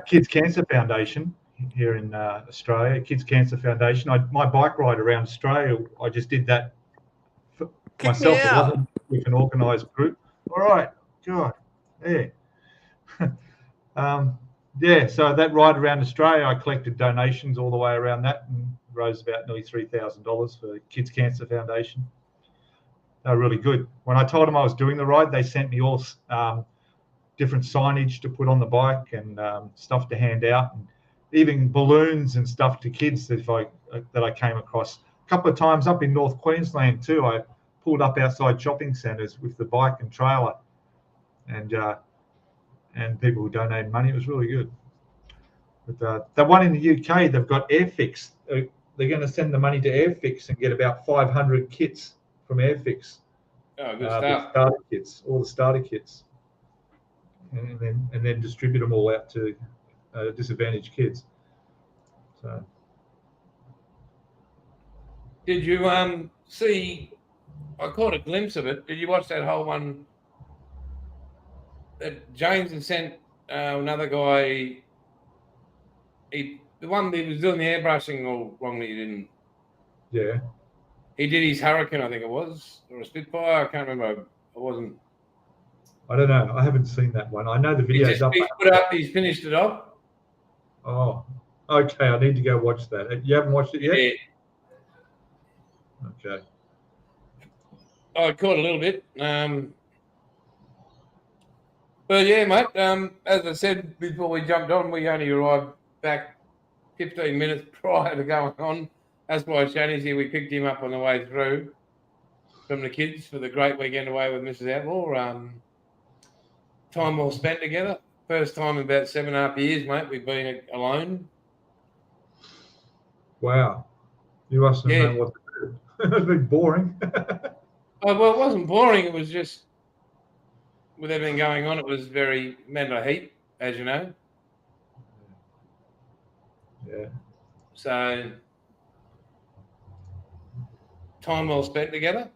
S1: Kids Cancer Foundation here in Australia. Kids Cancer Foundation. My bike ride around Australia, I just did that for
S3: Kick
S1: myself.
S3: me
S1: It
S3: out.
S1: wasn't with an organised group. All right, God, yeah. So that ride around Australia, I collected donations all the way around that and raised about nearly $3,000 for Kids Cancer Foundation. They were really good. When I told them I was doing the ride, they sent me all different signage to put on the bike and stuff to hand out, and even balloons and stuff to kids that I came across. A couple of times up in North Queensland too, I pulled up outside shopping centres with the bike and trailer, and people who donated money. It was really good. But the one in the UK, they've got Airfix. They're going to send the money to Airfix and get about 500 kits from Airfix.
S2: Oh, good
S1: The
S2: stuff.
S1: starter kits, all the starter kits, and then distribute them all out to disadvantaged kids. So
S2: Did you see? I caught a glimpse of it. Did you watch that whole one that James had sent another guy? The one that was doing the airbrushing all wrongly, he didn't.
S1: yeah,
S2: He did his Hurricane, I think it was, or a Spitfire. I can't remember. I wasn't.
S1: I don't know. I haven't seen that one. I know the video's up.
S2: He's put up. He's finished it off.
S1: Oh, okay. I need to go watch that. You haven't watched it yet?
S2: Yeah.
S1: Okay.
S2: I caught a little bit. But yeah, mate, as I said before we jumped on, we only arrived back 15 minutes prior to going on. That's why Shani's here. We picked him up on the way through from the kids for the great weekend away with Mrs. Outlaw. Time well spent together. First time in about 7.5 years, mate, we've been alone.
S1: Wow. You must have known what to do. It's been boring.
S2: Oh, well, it wasn't boring. It was just, with everything going on, it was very mental heat, as you know.
S1: Yeah.
S2: So, time well spent together.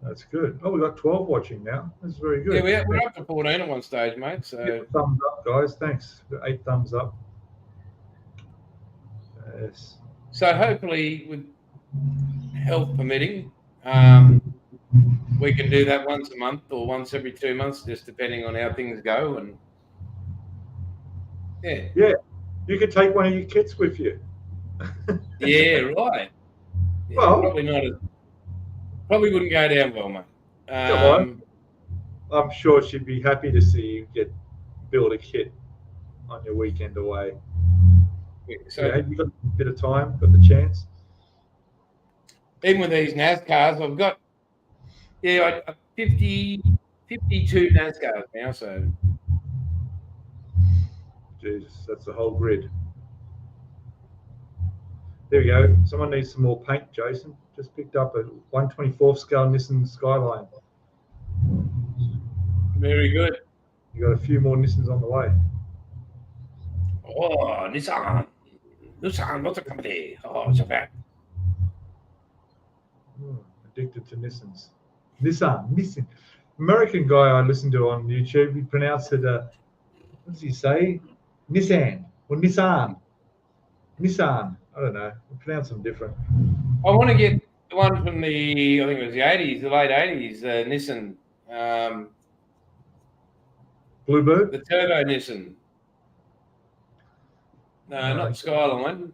S1: That's good. Oh, we've got 12 watching now. That's very good.
S2: Yeah, we're up to 14 at one stage, mate. So,
S1: Give a thumbs up, guys. Thanks. 8 thumbs up. Yes.
S2: so hopefully, with health permitting, we can do that once a month or once every 2 months, just depending on how things go. And
S1: Yeah. You could take one of your kits with you.
S2: yeah, right. Yeah,
S1: Well,
S2: probably not as. Probably wouldn't go down well, mate.
S1: Come I'm sure she'd be happy to see you build a kit on your weekend away.
S2: So
S1: have you got a bit of time? Got the chance?
S2: even with these NASCARs, I've got 52 NASCARs now. So
S1: Jesus, that's the whole grid. There we go. Someone needs some more paint, Jason. Just picked up a 1/24 scale Nissan Skyline.
S2: very good.
S1: You got a few more Nissans on the way.
S2: Oh, Nissan, not a company. Oh, it's a fact.
S1: Addicted to Nissans. Nissan. American guy I listened to on YouTube, he pronounced it, what does he say? Nissan or Nissan. Nissan. I don't know. I pronounce them different.
S2: I want to get the one from the, I think it was the 80s, the late 80s, Nissan.
S1: Bluebird?
S2: The turbo Nissan. No, not the Skyline.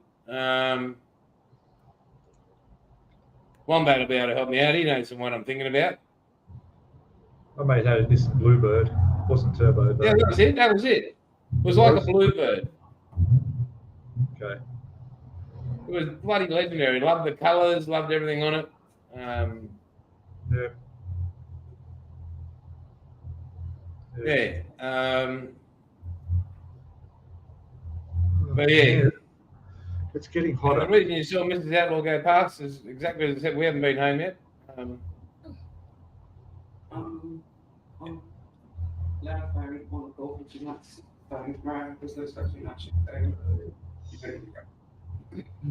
S2: Wombat will be able to help me out. He knows the one I'm thinking about.
S1: My mate had a Nissan Bluebird. It wasn't turbo, though.
S2: Yeah, that was it. It was like a Bluebird.
S1: Okay.
S2: It was bloody legendary. Loved the colours, loved everything on it. But yeah.
S1: It's getting hotter.
S2: The reason you saw Mrs. Outlaw go past is exactly as I said. We haven't been home yet.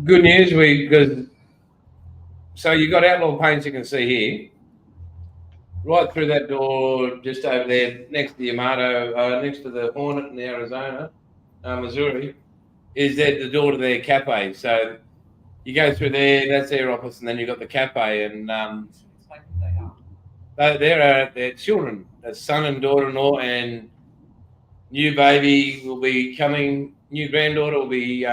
S2: Good news, so you got Outlaw Paints you can see here, right through that door, just over there, next to the Yamato, next to the Hornet in the Arizona, Missouri, is that the door to their cafe. So you go through there, that's their office, and then you've got the cafe, and they're their children, a son and daughter-in-law, and new baby will be coming, new granddaughter will be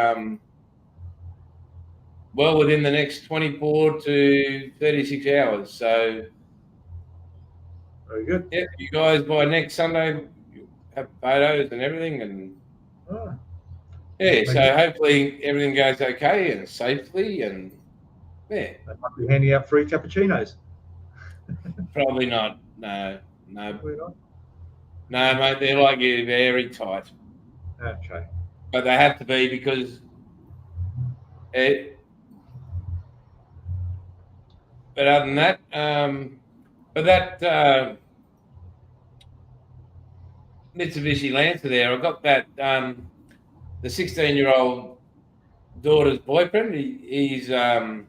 S2: well within the next 24 to 36 hours. So
S1: very good.
S2: Yeah, you guys by next Sunday have photos and everything, and so hopefully everything goes okay and safely, and
S1: they might be handing out free cappuccinos.
S2: Probably not. No.
S1: Probably not.
S2: No, mate, they're like you, very tight.
S1: Okay.
S2: But they have to be because but other than that, Mitsubishi Lancer there, I got that the 16-year-old daughter's boyfriend. He's really,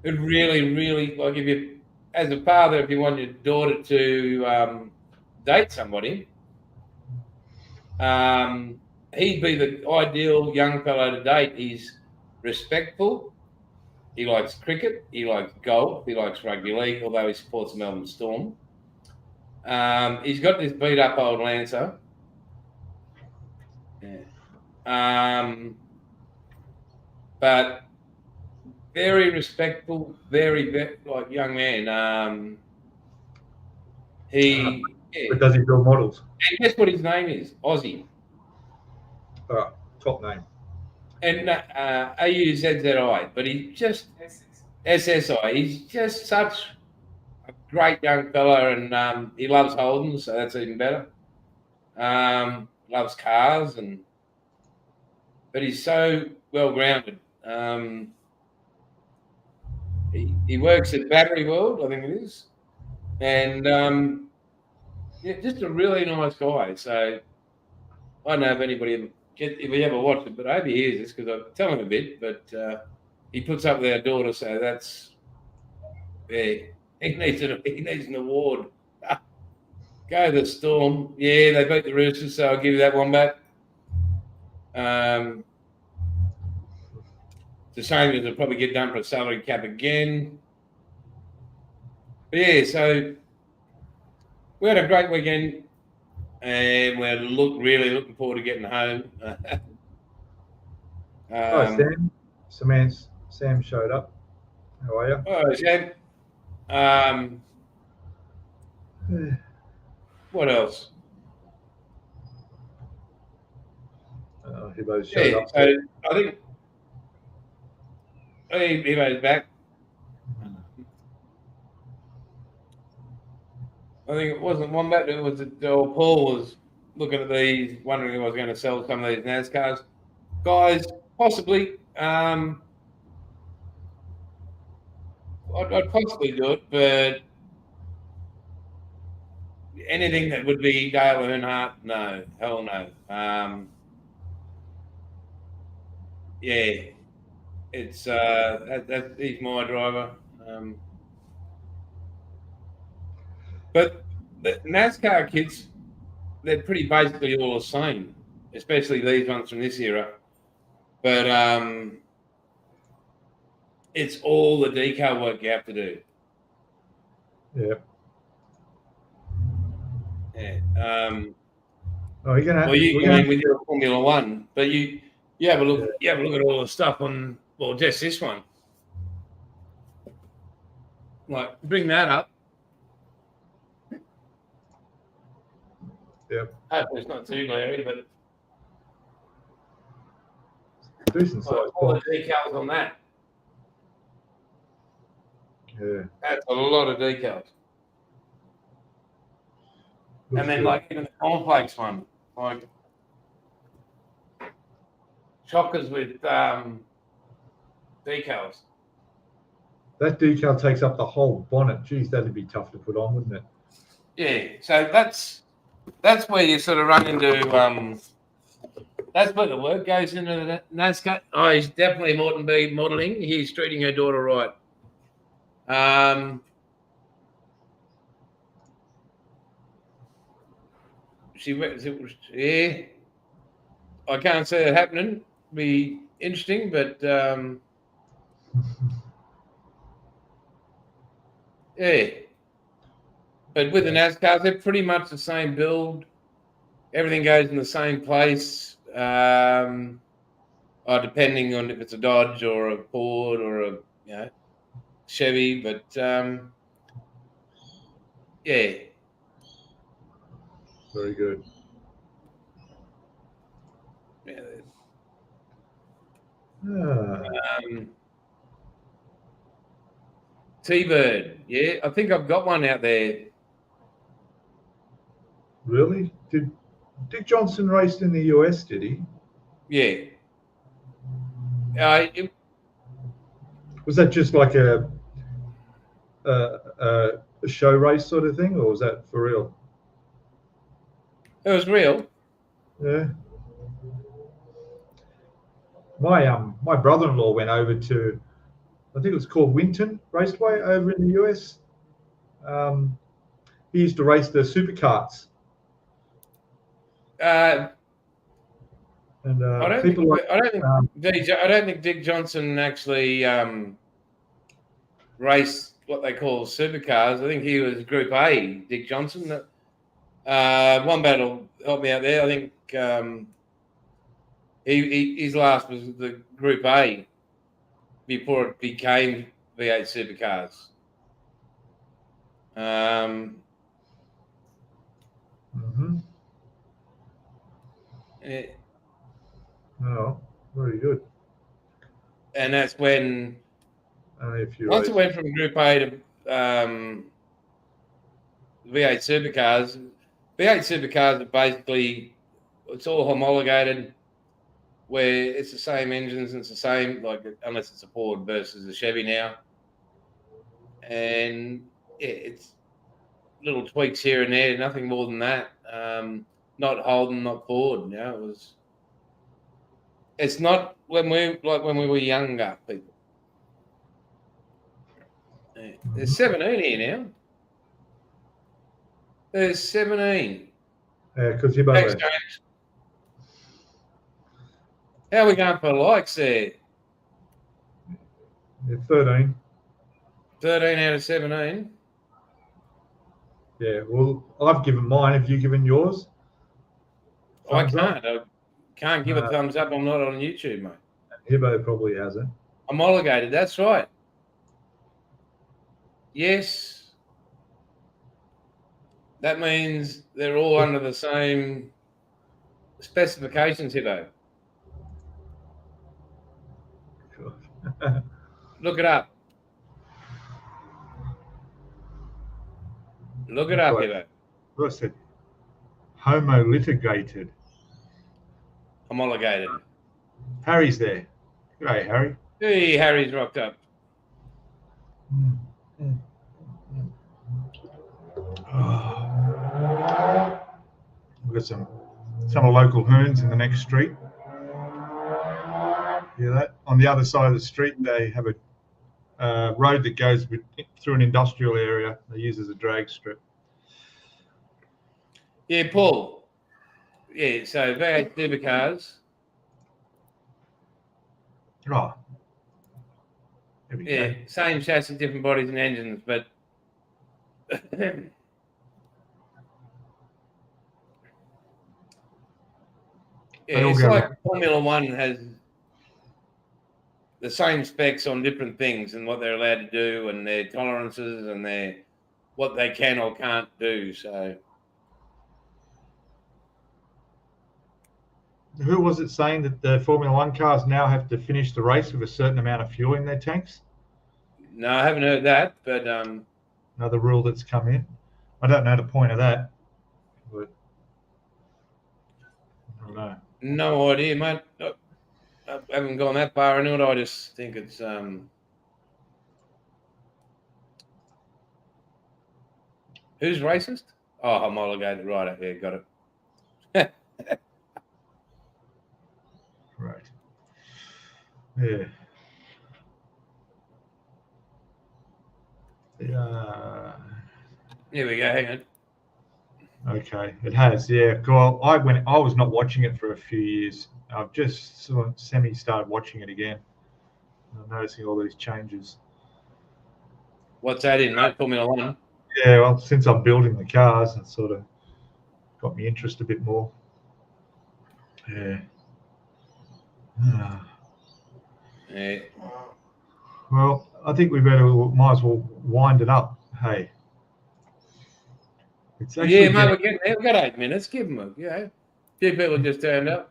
S2: really, like, if you, as a father, if you want your daughter to date somebody, he'd be the ideal young fellow to date. He's respectful. He likes cricket. He likes golf. He likes rugby league, although he supports Melbourne Storm. He's got this beat-up old Lancer. But very respectful, very like young man.
S1: But does he build models?
S2: And guess what his name is? Aussie.
S1: Top name.
S2: And AUZZI, but he's just SSI. He's just such a great young fella, and he loves Holden, so that's even better. Loves cars, but he's so well grounded. He works at Battery World, I think it is, and just a really nice guy. So I don't know if anybody if he ever watched it, but I hope he hears this because I tell him a bit. But he puts up with our daughter, so that's he needs an award. Go the Storm, yeah, they beat the Roosters, so I'll give you that one back. It's a shame because they'll probably get done for a salary cap again. But yeah, so we had a great weekend, and we're really looking forward to getting home.
S1: Hi, Sam. Sam showed up. How are you?
S2: Oh, Sam. What else?
S1: Hibbo showed
S2: Yeah,
S1: up.
S2: so I think Hibbo's back. I think it wasn't Wombat. It was Paul was looking at these, wondering if I was going to sell some of these NASCARs. Guys, possibly. I'd possibly do it, but anything that would be Dale Earnhardt, no, hell no. Yeah, it's he's my driver. But the NASCAR kids, they're pretty basically all the same, especially these ones from this era. But it's all the decal work you have to do.
S1: Yeah.
S2: Yeah.
S1: You're gonna.
S2: Well, you go in with your Formula One, but you have a look.
S1: Yeah.
S2: You have a look at all the stuff on. Well, just this one. Like, bring that up.
S1: Yeah.
S2: Hopefully it's not too glary, but
S1: Decent size.
S2: all the decals on that.
S1: Yeah.
S2: That's a lot of decals.
S1: Looks
S2: And then,
S1: good.
S2: like, even the cornflakes one, like chockers with decals.
S1: That decal takes up the whole bonnet. Geez, that'd be tough to put on, wouldn't it?
S2: Yeah, so that's where you sort of run into that's where the work goes into the NASCAR. Oh, he's definitely Morton B modelling. He's treating her daughter right. Yeah, I can't see it happening. Be interesting, but yeah. But with the NASCARs, they're pretty much the same build. Everything goes in the same place. Depending on if it's a Dodge or a Ford or a Chevy, but yeah.
S1: Very good.
S2: Yeah. T-Bird, yeah, I think I've got one out there.
S1: Really? Did Dick Johnson raced in the US? Did he?
S2: Yeah.
S1: Was that just like a show race sort of thing, or was that for real?
S2: It was real.
S1: Yeah. My brother-in-law went over to, I think it was called Winton Raceway over in the US. He used to race the supercarts.
S2: I don't think Dick Johnson actually raced what they call supercars. I think he was Group A, Dick Johnson. One battle helped me out there. I think his last was the Group A before it became V8 supercars. Yeah.
S1: Oh, very good.
S2: And that's when once it went from Group A to V8 supercars. V8 supercars are basically, it's all homologated, where it's the same engines and it's the same, like, unless it's a Ford versus a Chevy now. And yeah, it's little tweaks here and there, nothing more than that. Not Holden, not Ford. It's not when we were younger people. Yeah. There's 17 here now. There's 17.
S1: Yeah, because you
S2: Thanks, James. How are we going for likes there?
S1: 13.
S2: 13 out of 17.
S1: Yeah, well, I've given mine. Have you given yours?
S2: I can't give a thumbs up. I'm not on YouTube, mate.
S1: Hibbo probably hasn't.
S2: I'm homologated. That's right. Yes. That means they're all under the same specifications, Hippo. Look it up. Look it up, Hippo.
S1: What's it? Homolitigated.
S2: Homologated.
S1: Harry's there. G'day, Harry.
S2: Hey, Harry's rocked up.
S1: We've got some of local hoons in the next street. Hear that? On the other side of the street, they have a road that goes through an industrial area. They use as a drag strip.
S2: Yeah, Paul. Yeah, so V8 supercars.
S1: Oh, there we
S2: Yeah,
S1: go.
S2: same chassis, different bodies and engines, but yeah, it's like Formula One has the same specs on different things and what they're allowed to do and their tolerances and what they can or can't do. So,
S1: who was it saying that the Formula One cars now have to finish the race with a certain amount of fuel in their tanks?
S2: no, I haven't heard that, but
S1: another rule that's come in. I don't know the point of that, but I don't know.
S2: No idea, mate. I haven't gone that far into it. I just think it's who's racist? Oh, homologated, right up here, got it.
S1: Right. Yeah.
S2: Here we go. Hang on.
S1: Okay, it has. Yeah. Well, I was not watching it for a few years. I've just sort of semi started watching it again. I'm noticing all these changes.
S2: What's that in, mate? Formula One.
S1: Yeah. Well, since I'm building the cars, it sort of got me interest a bit more. Yeah.
S2: Yeah.
S1: Well, I think might as well wind it up. Hey. It's actually
S2: Yeah, mate, we're getting there. We've got 8 minutes. Give them a few people just turned up.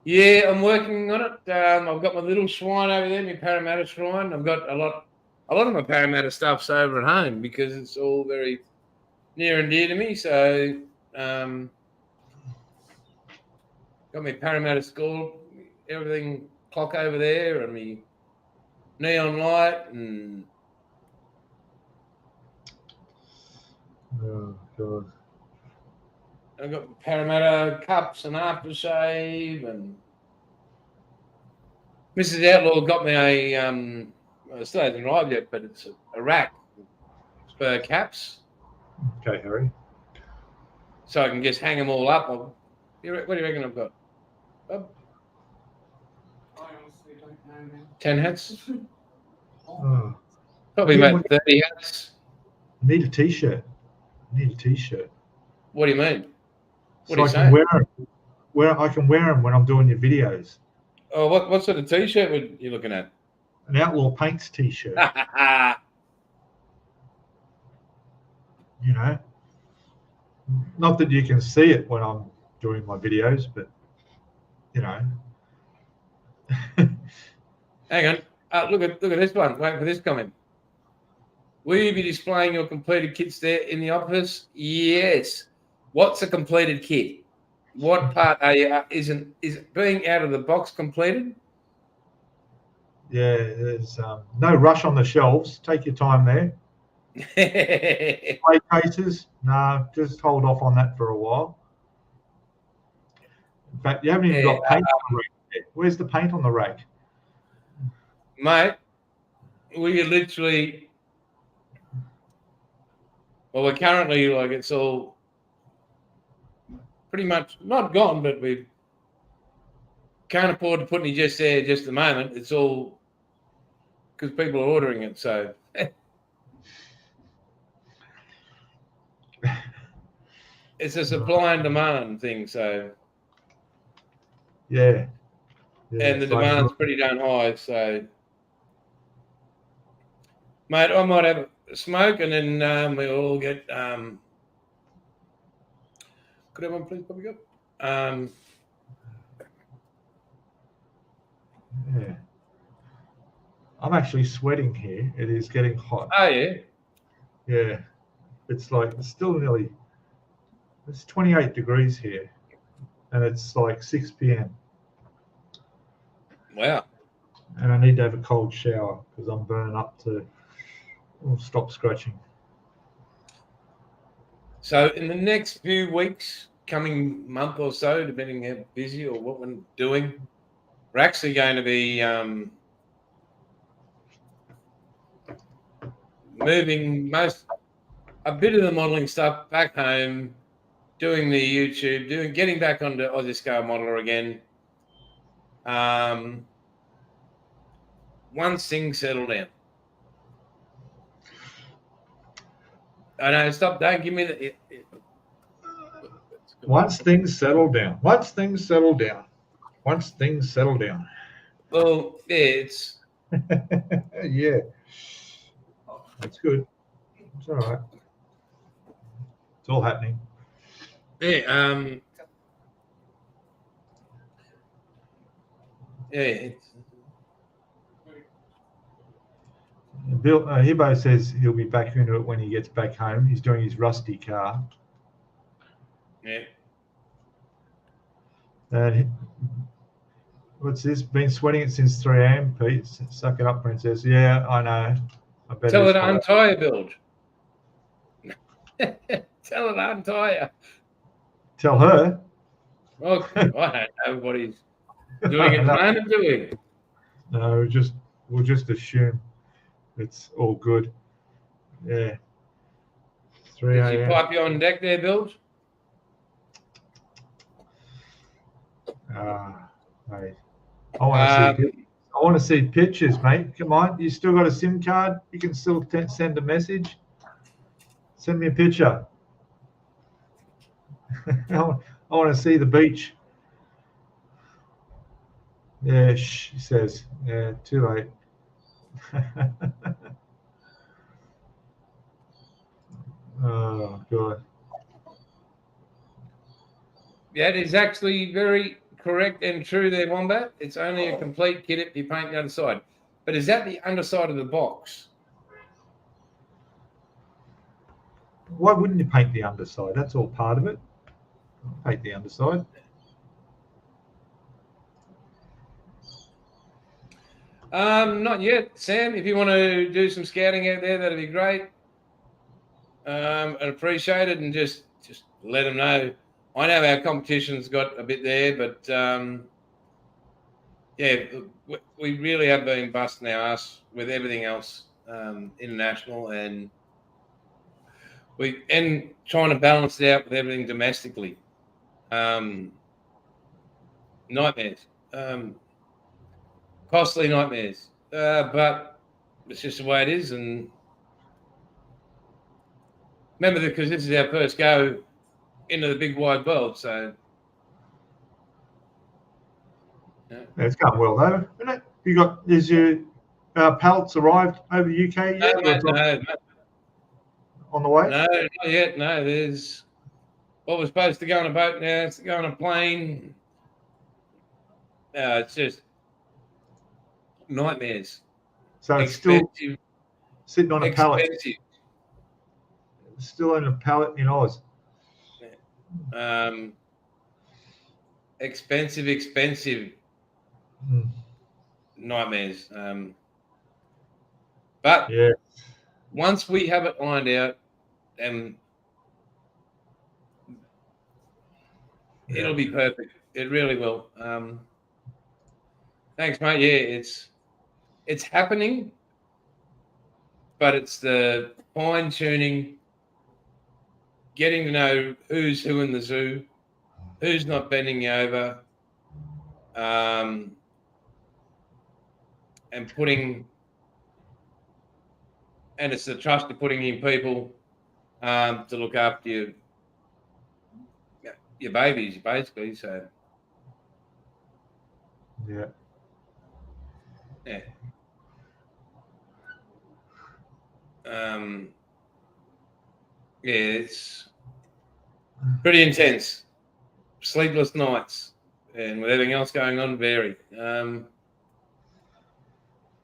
S2: Yeah, I'm working on it. I've got my little shrine over there, my Parramatta shrine. I've got a lot of my Parramatta stuff's over at home because it's all very near and dear to me. So, got my Parramatta school, everything clock over there, and my neon light, and
S1: oh God.
S2: I've got Parramatta cups and aftershave, and Mrs. Outlaw got me it still hasn't arrived yet, but it's a rack for caps.
S1: Okay, Harry.
S2: So I can just hang them all up. What do you reckon I've got?
S4: I honestly don't know now.
S2: 10 hats?
S1: Oh.
S2: Probably about 30 hats.
S1: I need a t-shirt.
S2: What do you mean? What
S1: So
S2: are you
S1: I
S2: saying?
S1: can wear them when I'm doing your videos.
S2: Oh, what sort of t-shirt were you looking at?
S1: An Outlaw Paints t-shirt. You know, not that you can see it when I'm doing my videos, but you know.
S2: Hang on. Look at this one. Wait for this comment. Will you be displaying your completed kits there in the office? Yes. What's a completed kit? What part are you? Is it being out of the box completed?
S1: Yeah, there's no rush on the shelves. Take your time there. Play cases, no, just hold off on that for a while. In fact, you haven't even got paint on the rack yet. Where's the paint on the rack?
S2: Mate, we literally, well, we're currently it's all pretty much not gone, but we can't afford to put any just there just at the moment. It's all because people are ordering it, so. It's a supply and demand thing, so.
S1: Yeah.
S2: And the demand's pretty darn high, so. Mate, I might have a smoke and then we'll all get. Could everyone please pop me up?
S1: Yeah. I'm actually sweating here. It is getting hot.
S2: Oh, yeah.
S1: Yeah. It's still nearly, it's 28 degrees here. And it's like 6 p.m.
S2: Wow.
S1: And I need to have a cold shower because I'm burning up to stop scratching.
S2: So in the next few weeks, coming month or so, depending how busy or what we're doing, we're actually going to be moving a bit of the modelling stuff back home, doing the YouTube, getting back onto Aussie Scale Modeler again. Once things settle down. I know, stop, don't give me the...
S1: Once things settle down. Once things settle down. Once things settle down.
S2: Well, yeah, it's...
S1: Yeah. That's good. It's all right. It's all happening.
S2: Yeah, it's...
S1: Bill Hibbo says he'll be back into it when he gets back home. He's doing his rusty car.
S2: Yeah.
S1: And what's this? Been sweating it since 3 a.m. Pete, suck it up, princess. Yeah, I know. I bet
S2: Tell
S1: it
S2: her
S1: is
S2: to
S1: hot.
S2: untie your build. Tell her to untie her.
S1: Tell her.
S2: Well, I don't know what he's doing at the moment, do we?
S1: No, we'll just assume it's all good. Yeah. 3
S2: Did you
S1: a.m.
S2: pipe you on deck there, Bill?
S1: Mate. I want to see pictures, mate. Come on, you still got a SIM card? You can still send a message. Send me a picture. I want to see the beach. Yeah, she says. Yeah, too late. Oh, God.
S2: That is actually very correct and true there, Wombat. It's only a complete kit if you paint the underside. But is that the underside of the box?
S1: Why wouldn't you paint the underside? That's all part of it. Paint the underside.
S2: Not yet, Sam. If you want to do some scouting out there, that'd be great. I'd appreciate it, and just let them know. I know our competition's got a bit there, but yeah, we really have been busting our ass with everything else international, and trying to balance it out with everything domestically. Nightmares, costly nightmares, but it's just the way it is. And remember, because this is our first go into the big wide world, so
S1: Yeah, it's going well though, isn't it? Is your pallets arrived over the UK yet?
S2: no,
S1: On the way?
S2: no, not yet. No, there's we're supposed to go on a boat now. It's to go on a plane. It's just nightmares.
S1: So it's
S2: Expensive,
S1: still sitting on a pallet.
S2: expensive.
S1: Still in a pallet in Oz.
S2: Expensive nightmares. But
S1: yeah,
S2: once we have it lined out, it'll be perfect. It really will. Thanks, mate. Yeah, it's happening, but it's the fine tuning, getting to know who's who in the zoo, who's not bending you over, and it's the trust of putting in people to look after your babies, basically. So
S1: yeah.
S2: Yeah, it's pretty intense. Sleepless nights, and with everything else going on, very.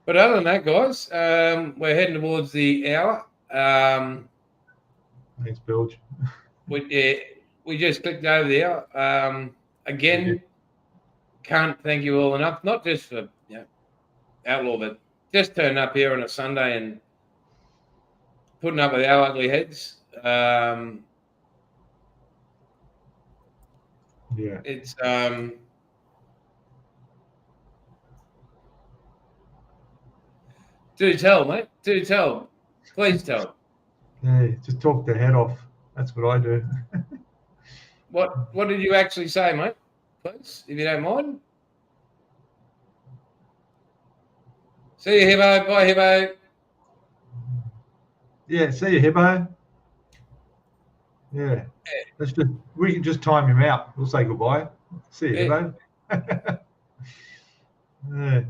S2: But other than that, guys, we're heading towards the hour.
S1: Thanks, Bilge.
S2: We just clicked over the hour. Again, can't thank you all enough. Not just for Outlaw, but just turning up here on a Sunday and putting up with our ugly heads. It's do tell, mate. Do tell. Please tell.
S1: Yeah, just talk the head off. That's what I do.
S2: What did you actually say, mate? Please, if you don't mind. See you, Hibbo. Bye, Hibbo.
S1: Yeah, see you, Hibbo. Yeah. We can just time him out. We'll say goodbye. See you, Hibbo. Yeah.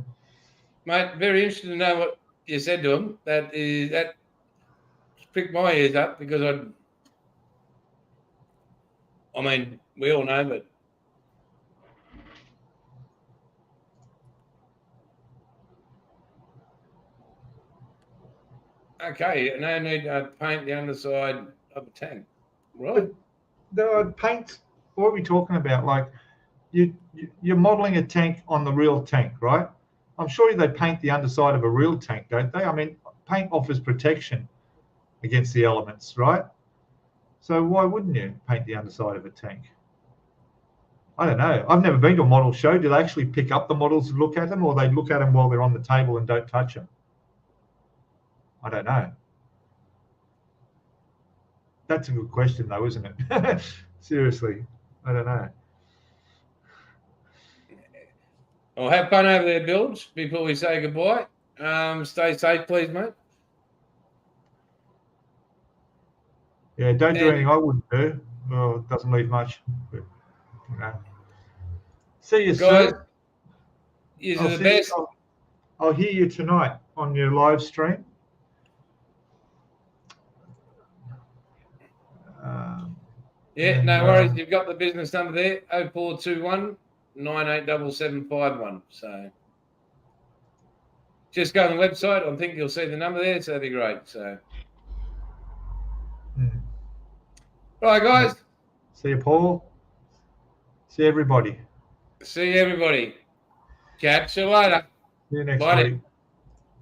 S2: Mate, very interested to know what you said to him. That pricked my ears up because I mean, we all know, but okay, no need to paint the underside of a tank, right?
S1: The paint. What are we talking about? Like, you're modelling a tank on the real tank, right? I'm sure they paint the underside of a real tank, don't they? I mean, paint offers protection against the elements, right? So why wouldn't you paint the underside of a tank? I don't know. I've never been to a model show. Do they actually pick up the models and look at them, or they look at them while they're on the table and don't touch them? I don't know. That's a good question, though, isn't it? Seriously, I don't know.
S2: Well, have fun over there, Bilge, before we say goodbye. Stay safe, please, mate.
S1: Yeah, don't do anything I wouldn't do. Well, it doesn't leave much. But, you know. See you,
S2: guys,
S1: sir.
S2: You're the best.
S1: I'll hear you tonight on your live stream.
S2: No worries. You've got the business number there, 0421 987751. So just go on the website. I think you'll see the number there, so that'd be great. So, all right, guys.
S1: See you, Paul. See everybody.
S2: See everybody. Catch you later.
S1: See you next
S2: Bye.
S1: week.